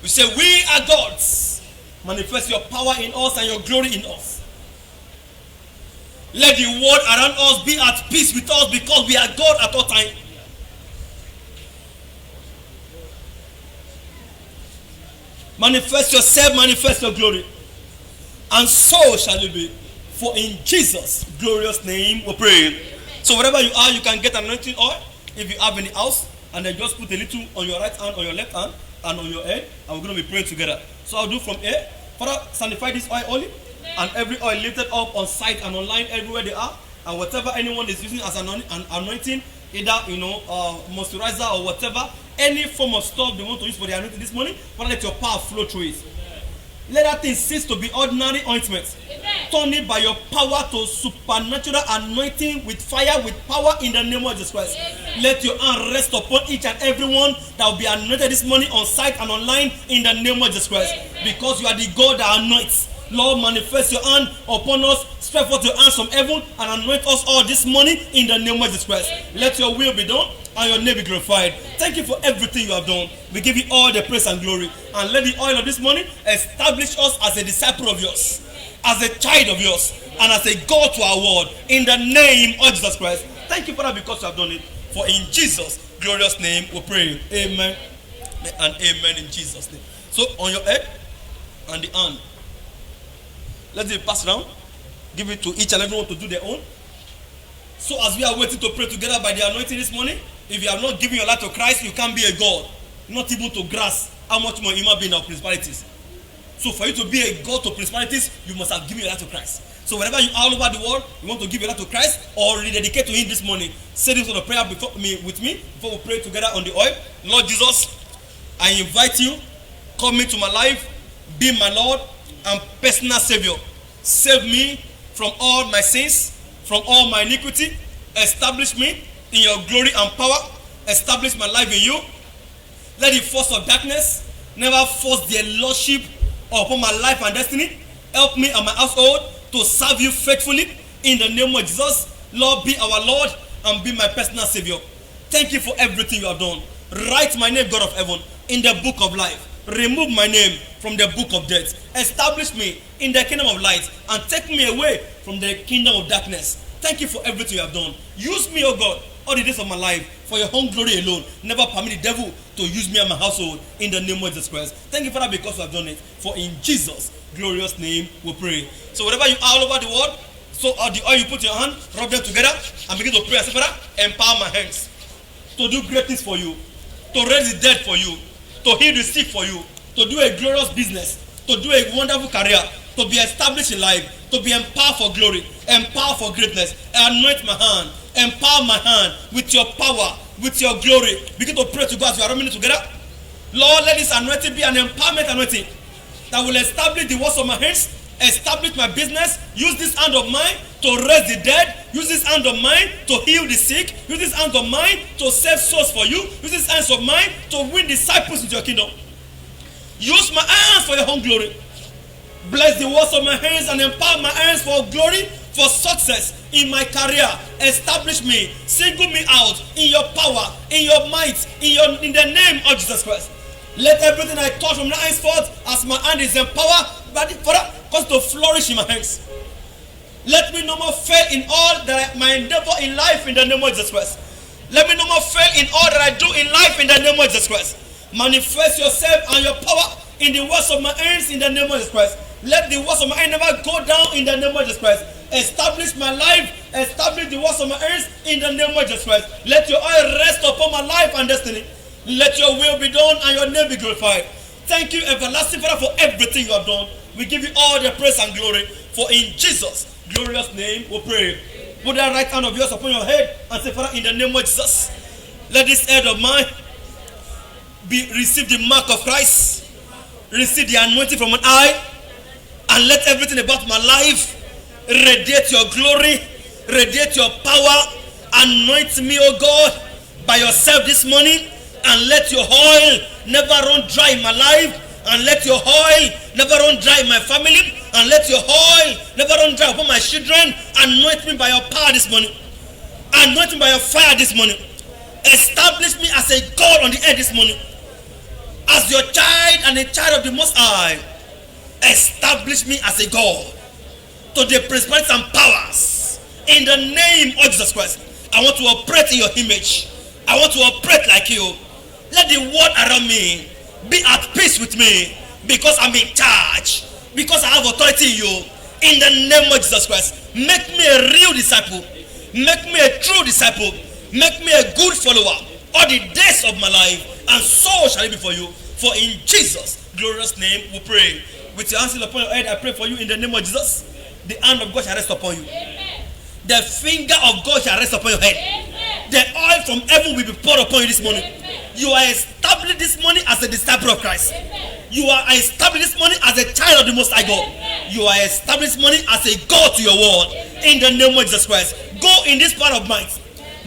we say we are gods. Manifest your power in us and your glory in us. Let the world around us be at peace with us because we are God at all times. Manifest yourself, manifest your glory. And so shall it be. For in Jesus' glorious name we pray. Amen. So wherever you are, you can get anointing oil if you have in the house. And then just put a little on your right hand, on your left hand, and on your head. And we're going to be praying together. So I'll do from here. Father, sanctify this oil only. And every oil lifted up on site and online everywhere they are. And whatever anyone is using as an anointing, either moisturizer or whatever, any form of stuff they want to use for the anointing this morning, Father, let your power flow through it. Let that thing cease to be ordinary ointment. Turn it by your power to supernatural anointing with fire, with power in the name of Jesus Christ. Amen. Let your hand rest upon each and every one that will be anointed this morning on site and online in the name of Jesus Christ. Amen. Because you are the God that anoints. Lord, manifest your hand upon us, stretch forth your hands from heaven and anoint us all this morning in the name of Jesus Christ. Amen. Let your will be done and your name be glorified. Thank you for everything you have done. We give you all the praise and glory. And let the oil of this morning establish us as a disciple of yours, as a child of yours, and as a God to our world in the name of Jesus Christ. Thank you, Father, because you have done it. For in Jesus' glorious name we pray. Amen and amen in Jesus' name. So on your head and the hand, let it pass around. Give it to each and everyone to do their own. So as we are waiting to pray together by the anointing this morning, if you have not given your life to Christ, you can't be a God. Not able to grasp how much more human being are principalities. So for you to be a God to principalities, you must have given your life to Christ. So wherever you are all over the world, you want to give your life to Christ or rededicate to Him this morning, say this on the prayer before we pray together on the oil. Lord Jesus, I invite you, come into my life, be my Lord and personal Savior. Save me from all my sins, from all my iniquity. Establish me in your glory and power. Establish my life in you. Let the force of darkness never force their lordship upon my life and destiny. Help me and my household to serve you faithfully in the name of Jesus. Lord, be our Lord and be my personal Savior. Thank you for everything you have done. Write my name, God of heaven, in the book of life. Remove my name from the book of death. Establish me in the kingdom of light and take me away from the kingdom of darkness. Thank you for everything you have done. Use me, O God, all the days of my life for your own glory alone. Never permit the devil to use me and my household in the name of Jesus Christ. Thank you, Father, because you have done it. For in Jesus' glorious name we pray. So wherever you are all over the world, so the oil you put in your hand, rub them together and begin to pray. I say, Father, empower my hands to do great things for you, to raise the dead for you, to heal the sick for you, to do a glorious business, to do a wonderful career, to be established in life, to be empowered for glory, empowered for greatness. Anoint my hand, empower my hand with your power, with your glory. Begin to pray to God as we are rubbing it together. Lord, let this anointing be an empowerment anointing that will establish the works of my hands, establish my business. Use this hand of mine to raise the dead. Use this hand of mine to heal the sick. Use this hand of mine to save souls for you. Use this hands of mine to win disciples into your kingdom. Use my hands for your own glory. Bless the works of my hands and empower my hands for glory, for success in my career. Establish me, single me out in your power, in your might, in the name of Jesus Christ. Let everything I touch from now henceforth, as my hand is empowered, Father, cause to flourish in my hands. Let me no more fail in all that my endeavor in life in the name of Jesus Christ. Let me no more fail in all that I do in life in the name of Jesus Christ. Manifest yourself and your power in the works of my hands in the name of Jesus Christ. Let the works of my hands never go down in the name of Jesus Christ. Establish my life, establish the works of my hands in the name of Jesus Christ. Let your oil rest upon my life and destiny. Let your will be done and your name be glorified. Thank you, everlasting Father, for everything you have done. We give you all the praise and glory, for in Jesus' glorious name we pray. Put that right hand of yours upon your head and say, Father, in the name of Jesus, let this head of mine receive the mark of Christ, receive the anointing from an eye, and let everything about my life radiate your glory, radiate your power. Anoint me, O God, by yourself this morning, and let your oil never run dry in my life, and let your oil never run dry in my family, and let your oil never run dry upon my children. Anoint me by your power this morning. Anoint me by your fire this morning. Establish me as a God on the earth this morning. As your child and a child of the Most High, establish me as a God to the principalities and powers in the name of Jesus Christ. I want to operate in your image. I want to operate like you. Let the world around me be at peace with me, because I'm in charge, because I have authority in you. In the name of Jesus Christ, make me a real disciple, make me a true disciple, make me a good follower all the days of my life, and so shall it be for you. For in Jesus' glorious name we pray. With your hands upon your head, I pray for you in the name of Jesus. The hand of God shall rest upon you. Amen. The finger of God shall rest upon your head. Amen. The oil from heaven will be poured upon you this morning. Amen. You are established this morning as a disciple of Christ. Amen. You are established this morning as a child of the Most High God. Amen. You are established this morning as a God to your word. Amen. In the name of Jesus Christ. Go in this part of mind.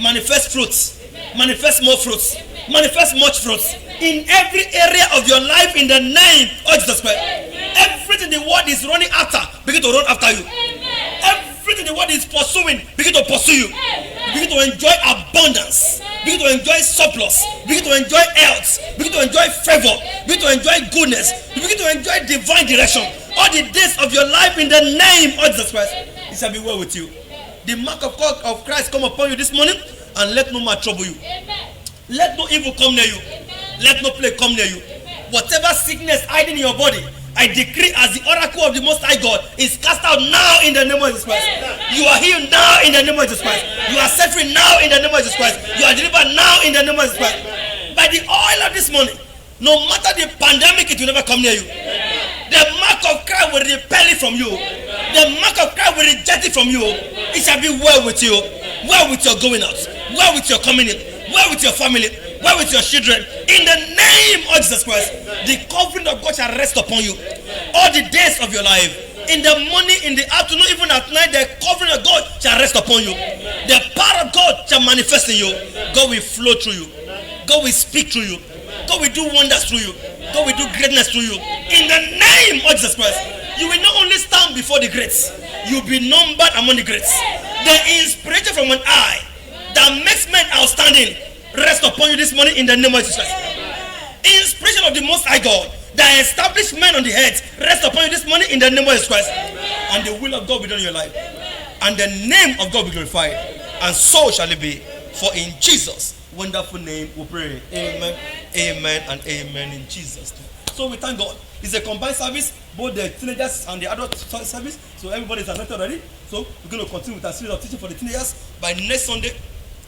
Manifest fruits. Amen. Manifest more fruits. Amen. Manifest much fruits. Amen. In every area of your life in the name of Jesus Christ. Amen. Everything the world is running after, begin to run after you. Amen. Everything the world is pursuing, begin to pursue you. Amen. Begin to enjoy abundance. Amen. Begin to enjoy surplus. Amen. Begin to enjoy health. Begin to enjoy favor. Amen. Begin to enjoy goodness. Amen. Begin to enjoy divine direction. Amen. All the days of your life in the name of Jesus Christ. Amen. It shall be well with you. Amen. The mark of God of Christ come upon you this morning, and let no man trouble you. Amen. Let no evil come near you. Amen. Let no plague come near you. Amen. Whatever sickness hiding in your body, I decree as the oracle of the Most High God is cast out now in the name of Jesus Christ. Amen. You are healed now in the name of Jesus Christ. Amen. You are set free now in the name of Jesus Christ. Amen. You are delivered now in the name of Jesus Christ. Amen. By the oil of this morning, no matter the pandemic, it will never come near you. Amen. The mark of Christ will repel it from you. Amen. The mark of Christ will reject it from you. Amen. It shall be well with you, well with your going out, well with your coming in, well with your family, well with your children. In the name of Jesus Christ, the covering of God shall rest upon you all the days of your life. In the morning, in the afternoon, even at night, the covering of God shall rest upon you. The power of God shall manifest in you. God will flow through you. God will speak through you. God will do wonders through you. God will do greatness through you. In the name of Jesus Christ, you will not only stand before the greats, you will be numbered among the greats. The inspiration from an eye that makes men outstanding rest upon you this morning in the name of Jesus Christ. Inspiration of the Most High God that established men on the head rest upon you this morning in the name of Jesus Christ. And the will of God be done in your life. And the name of God be glorified. And so shall it be. For in Jesus' wonderful name we pray. Amen, amen, and amen in Jesus' name. So we thank God. It's a combined service, both the teenagers and the adult service. So everybody is accepted already. So we're going to continue with our series of teaching for the teenagers. By next Sunday,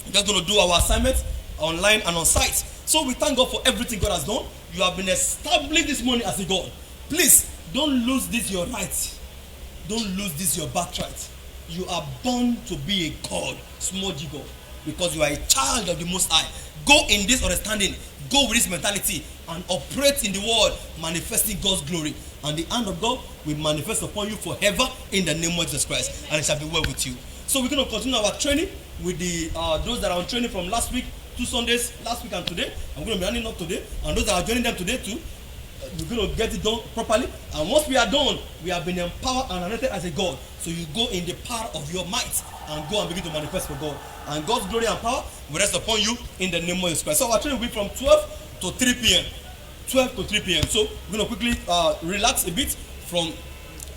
we're just going to do our assignments online and on site. So we thank God for everything God has done. You have been established this morning as a God. Please don't lose this your right. Don't lose this your birthright. You are born to be a God, small g God, because you are a child of the Most High. Go in this understanding. Go with this mentality and operate in the world, manifesting God's glory. And the hand of God will manifest upon you forever in the name of Jesus Christ. And it shall be well with you. So we're going to continue our training with the those that are on training from last week, 2 Sundays, last week and today. I'm going to be running up today. And those that are joining them today too, we're going to get it done properly. And once we are done, we have been empowered and anointed as a God. So you go in the power of your might and go and begin to manifest for God. And God's glory and power will rest upon you in the name of Jesus Christ. So our training will be from 12 to 3 p.m. 12 to 3 p.m. So we're going to quickly relax a bit from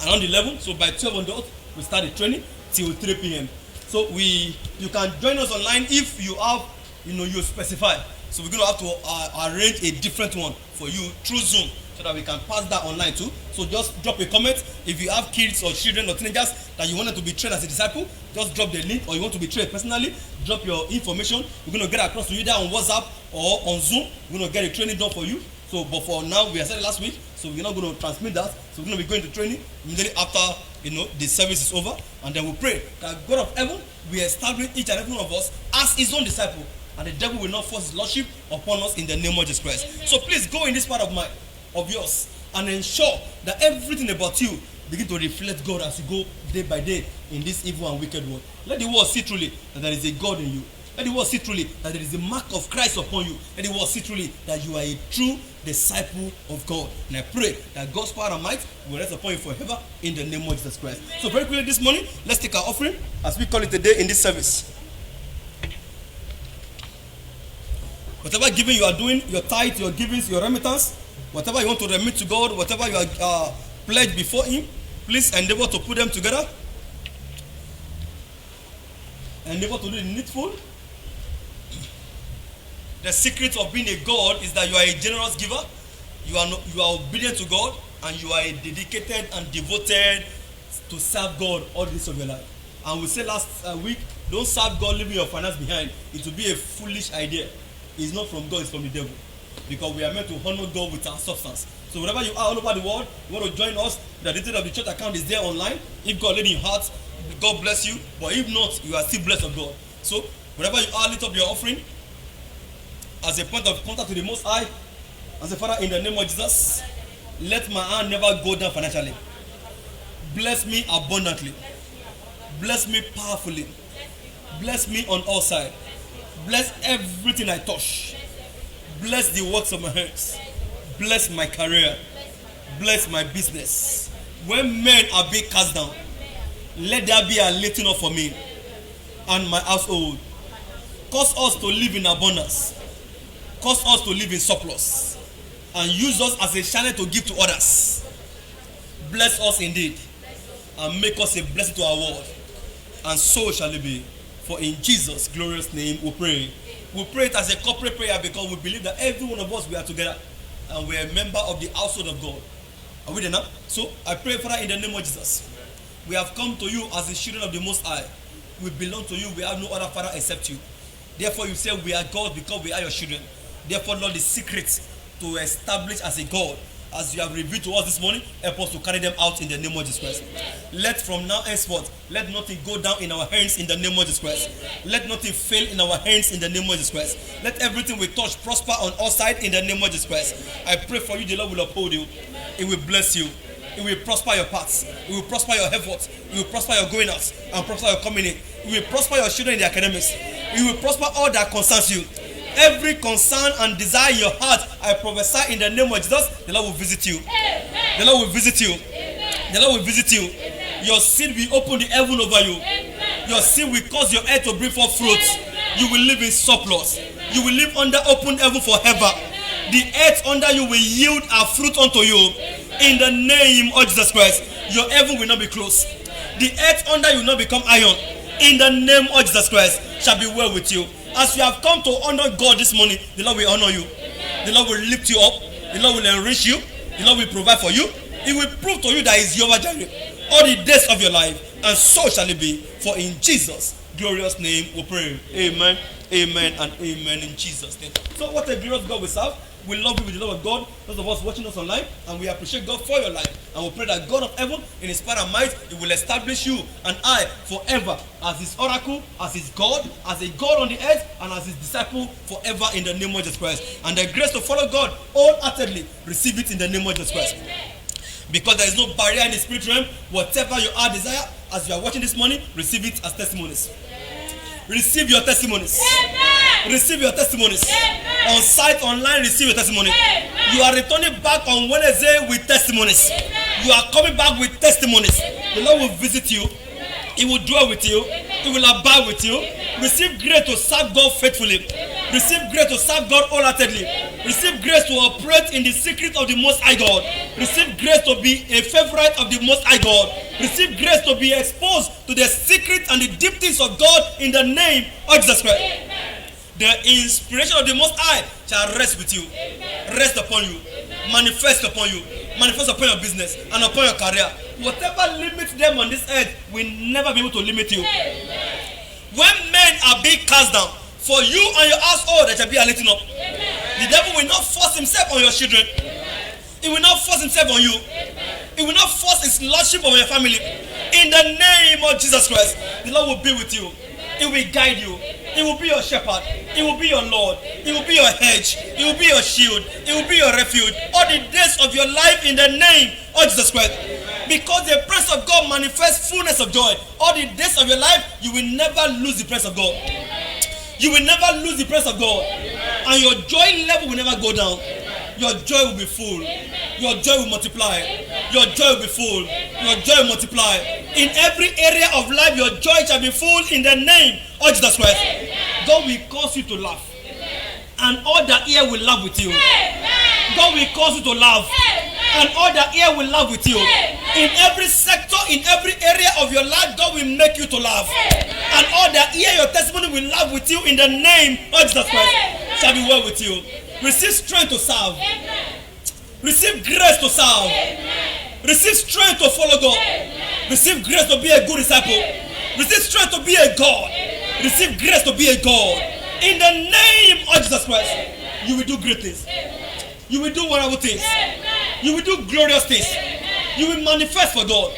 around 11. So by 12 on the dot, we start the training till 3 p.m. So you can join us online if you have, you specify. So we're going to have to arrange a different one for you through Zoom. so that we can pass that online too. So just drop a comment. If you have kids or children or teenagers that you wanted to be trained as a disciple, just drop the link, or you want to be trained personally, drop your information. We're going to get across to you either on WhatsApp or on Zoom. We're going to get a training done for you. So, but for now, we are said last week, so we're not going to transmit that. So we're going to be going to training immediately after, the service is over, and then we pray that God of heaven will establish each and every one of us as His own disciple, and the devil will not force his lordship upon us in the name of Jesus Christ. Amen. So please go in this part of yours and ensure that everything about you begin to reflect God as you go day by day in this evil and wicked world. Let the world see truly that there is a God in you. Let the world see truly that there is a mark of Christ upon you. Let the world see truly that you are a true disciple of God. And I pray that God's power and might will rest upon you forever in the name of Jesus Christ. Amen. So very quickly this morning, let's take our offering as we call it a day in this service. Whatever giving you are doing, your tithe, your givings, your remittance, whatever you want to remit to God, whatever you are pledged before Him, please endeavor to put them together. Endeavor to do the needful. The secret of being a God is that you are a generous giver, you are obedient to God, and you are a dedicated and devoted to serve God all the days of your life. And we said last week, don't serve God leaving your finance behind. It will be a foolish idea. It's not from God, it's from the devil. Because we are meant to honor God with our substance. So wherever you are all over the world, you want to join us, the detail of the church account is there online. If God laid in your heart, God bless you. But if not, you are still blessed of God. So wherever you are, lift up your offering as a point of contact to the Most High. As a Father, in the name of Jesus, let my hand never go down financially. Bless me abundantly. Bless me powerfully. Bless me on all sides. Bless everything I touch. Bless the works of my hands. Bless my career. Bless my business. When men are being cast down, let there be a lifting up for me and my household. Cause us to live in abundance. Cause us to live in surplus. And use us as a channel to give to others. Bless us indeed. And make us a blessing to our world. And so shall it be. For in Jesus' glorious name we pray. We pray it as a corporate prayer because we believe that every one of us, we are together. And we are a member of the household of God. Are we there now? So I pray, Father, in the name of Jesus. We have come to you as the children of the Most High. We belong to you. We have no other Father except you. Therefore you say we are God because we are your children. Therefore, Lord, the secret to establish as a God, as you have revealed to us this morning, help us to carry them out in the name of Jesus Christ. Let from now henceforth, let nothing go down in our hands in the name of Jesus Christ. Let nothing fail in our hands in the name of Jesus Christ. Let everything we touch prosper on all sides in the name of Jesus Christ. I pray for you, the Lord will uphold you. It will bless you. It will prosper your paths. It will prosper your efforts. It will prosper your going out and prosper your coming in. It will prosper your children in the academics. It will prosper all that concerns you. Every concern and desire in your heart, I prophesy in the name of Jesus, the Lord will visit you. Amen. The Lord will visit you. Amen. The Lord will visit you. Amen. Your seed will open the heaven over you. Amen. Your seed will cause your earth to bring forth fruit. Amen. You will live in surplus. Amen. You will live under open heaven forever. Amen. The earth under you will yield a fruit unto you. Amen. In the name of Jesus Christ. Amen. Your heaven will not be closed. Amen. The earth under you will not become iron. Amen. In the name of Jesus Christ. Amen. Shall be well with you. As you have come to honor God this morning, the Lord will honor you. Amen. The Lord will lift you up. Amen. The Lord will enrich you. Amen. The Lord will provide for you. Amen. He will prove to you that He is Jehovah Jireh all the days of your life, and so shall it be. For in Jesus' glorious name we pray. Amen, amen, and amen in Jesus' name. So what a glorious God we serve. We love you with the love of God. Those of us watching us online, and we appreciate God for your life. And we pray that God of heaven, in His power and might, He will establish you and I forever as His oracle, as His God, as a God on the earth, and as His disciple forever in the name of Jesus Christ. And the grace to follow God wholeheartedly, receive it in the name of Jesus Christ. Because there is no barrier in the spirit realm. Whatever your heart desire, as you are watching this morning, receive it as testimonies. Receive your testimonies. Amen. Receive your testimonies. Amen. On site, online, receive your testimony. Amen. You are returning back on Wednesday with testimonies. Amen. You are coming back with testimonies. Amen. The Lord will visit you. Amen. He will dwell with you. Amen. He will abide with you. Amen. Receive grace to serve God faithfully. Amen. Receive grace to serve God wholeheartedly. Amen. Receive grace to operate in the secret of the Most High God. Amen. Receive grace to be a favorite of the Most High God. Amen. Receive grace to be exposed to the secret and the deep things of God in the name of Jesus Christ. Amen. The inspiration of the Most High shall rest with you. Amen. Rest upon you. Amen. manifest upon you, manifest upon your business and upon your career. Whatever limits them on this earth will never be able to limit you. When men are being cast down, for you and your household there shall be a lifting up. The devil will not force himself on your children. He will not force himself on you. He will not force his lordship on your family. In the name of Jesus Christ, the Lord will be with you. He will guide you. He will be your shepherd. He will be your Lord. He will be your hedge. He will be your shield. He will be your refuge all the days of your life in the name of Jesus Christ. Because the presence of God manifests fullness of joy. All the days of your life, you will never lose the presence of God. You will never lose the presence of God. And your joy level will never go down. Your joy will be full. Your joy will multiply. Your joy will be full. Your joy will multiply. In every area of life, your joy shall be full in the name of Jesus Christ. God will cause you to laugh. And all that ear will laugh with you. God will cause you to laugh. And all that ear will laugh with you. In every sector, in every area of your life, God will make you to laugh. And all that ear your testimony will laugh with you in the name of Jesus Christ. Shall be well with you. Receive strength to serve. Receive grace to serve. Receive strength to follow God. Receive grace to be a good disciple. Receive strength to be a God. Receive grace to be a God. In the name of Jesus Christ, you will do great things. You will do wonderful things. You will do glorious things. You will manifest for God.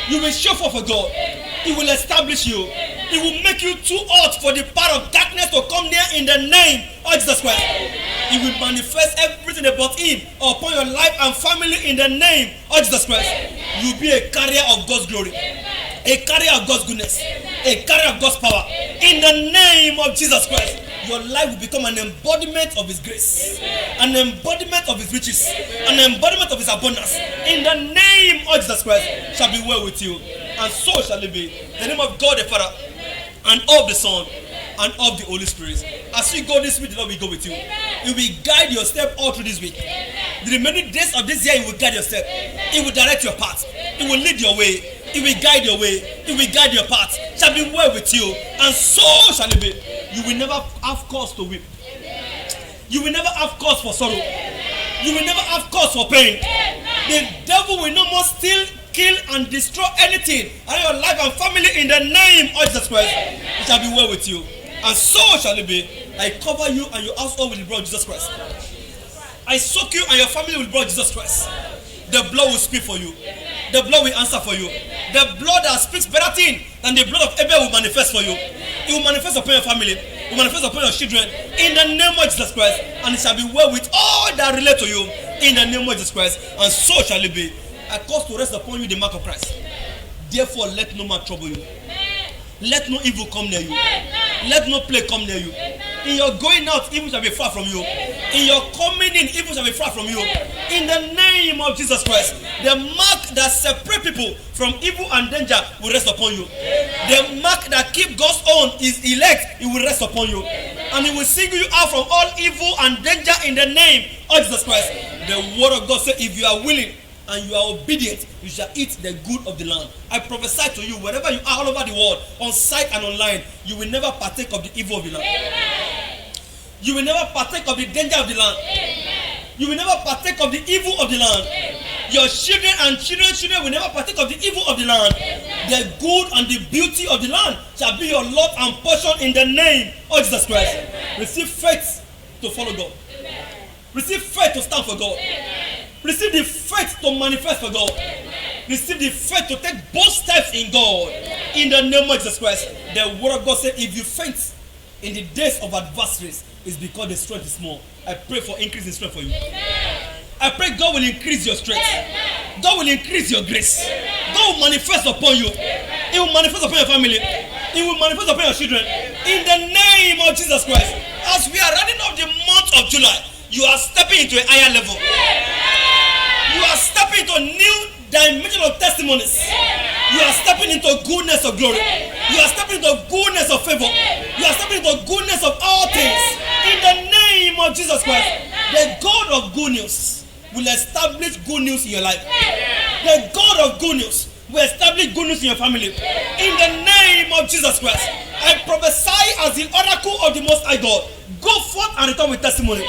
You will show forth for God. It will establish you. It will make you too hot for the power of darkness to come near in the name of Jesus Christ. It will manifest everything about Him upon your life and family in the name of Jesus Christ. You will be a carrier of God's glory, a carrier of God's goodness, a carrier of God's power. In the name of Jesus Christ, your life will become an embodiment of His grace, an embodiment of His riches, an embodiment of His abundance. In the name of Jesus Christ, shall be well with you, and so shall it be. In the name of God the Father, and of the Son, and of the Holy Spirit. As you go this week, the Lord will go with you. He will guide your step all through this week. The remaining days of this year, He will guide your step. He will direct your path. He will lead your way. He will guide your way. He will guide your path. Shall be well with you, and so shall it be. You will never have cause to weep. You will never have cause for sorrow. You will never have cause for pain. The devil will no more steal, kill, and destroy anything in your life and family in the name of Jesus Christ. It shall be well with you, and so shall it be. I cover you and your household with the blood of Jesus Christ. I soak you and your family with the blood of Jesus Christ. The blood will speak for you. The blood will answer for you. The blood that speaks better thing than the blood of Abel will manifest for you. It will manifest upon your family. It will manifest upon your children. In the name of Jesus Christ. And it shall be well with all that relate to you. In the name of Jesus Christ. And so shall it be. I cause to rest upon you the mark of Christ. Therefore, let no man trouble you. Let no evil come near you. Let no plague come near you. In your going out, evil shall be far from you. In your coming in, evil shall be far from you. In the name of Jesus Christ, the mark that separates people from evil and danger will rest upon you. The mark that keeps God's own is elect, it will rest upon you. And it will single you out from all evil and danger in the name of Jesus Christ. The word of God says, if you are willing and you are obedient, you shall eat the good of the land. I prophesy to you, wherever you are all over the world, on site and online, you will never partake of the evil of the land. You will never partake of the danger of the land. You will never partake of the evil of the land. Your children and children's children will never partake of the evil of the land. The good and the beauty of the land shall be your lot and portion in the name of Jesus Christ. Receive faith to follow God. Receive faith to stand for God. Receive the faith to manifest for God. Receive the faith to take both steps in God. In the name of Jesus Christ. The word of God says, if you faint in the days of adversaries, it's because the strength is small. I pray for increase in strength for you. I pray God will increase your strength. God will increase your grace. God will manifest upon you. It will manifest upon your family. It will manifest upon your children. In the name of Jesus Christ. As we are running up the month of July, you are stepping into a higher level. You are stepping into a new dimension of testimonies. You are stepping into goodness of glory. You are stepping into goodness of favor. You are stepping into goodness of all things. In the name of Jesus Christ, the God of good news will establish good news in your life. The God of good news will establish good news in your family. In the name of Jesus Christ, I prophesy as the oracle of the Most High God. Go forth and return with testimony.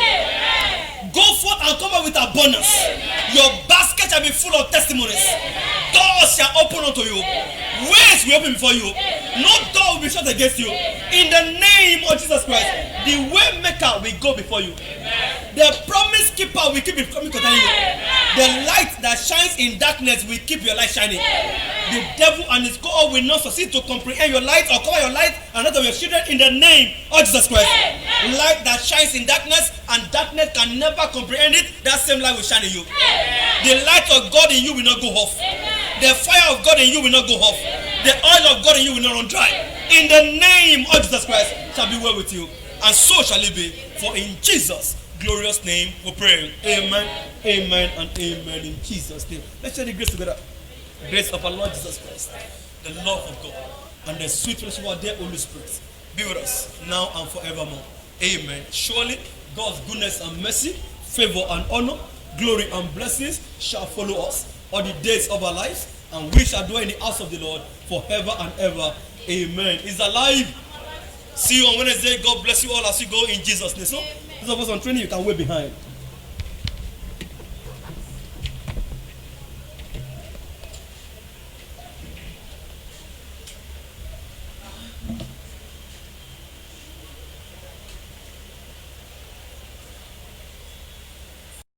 Go forth and come up with abundance. Your basket shall be full of testimonies. Doors shall open unto you. Ways will open before you. No door will be shut against you. In the name of Jesus Christ, the way maker will go before you. The promise keeper will keep it coming concerning you. The light that shines in darkness will keep your light shining. The devil and his cohort will not succeed to comprehend your light or cover your light and that of your children in the name of Jesus Christ. Light that shines in darkness and darkness can never comprehend it, that same light will shine in you. The light of God in you will not go off. The fire of God in you will not go off. The oil of God in you will not run dry. In the name of Jesus Christ shall be well with you. And so shall it be. For in Jesus' glorious name we pray. Amen, amen, and amen in Jesus' name. Let's share the grace together. The grace of our Lord Jesus Christ, the love of God, and the sweet fellowship of their Holy Spirit be with us now and forevermore. Amen. Surely God's goodness and mercy, favor and honor, glory and blessings shall follow us all the days of our lives, and we shall dwell in the house of the Lord forever and ever. Amen. He's alive. See you on Wednesday. God bless you all as you go in Jesus' name. So, those of us on training, you can wait behind.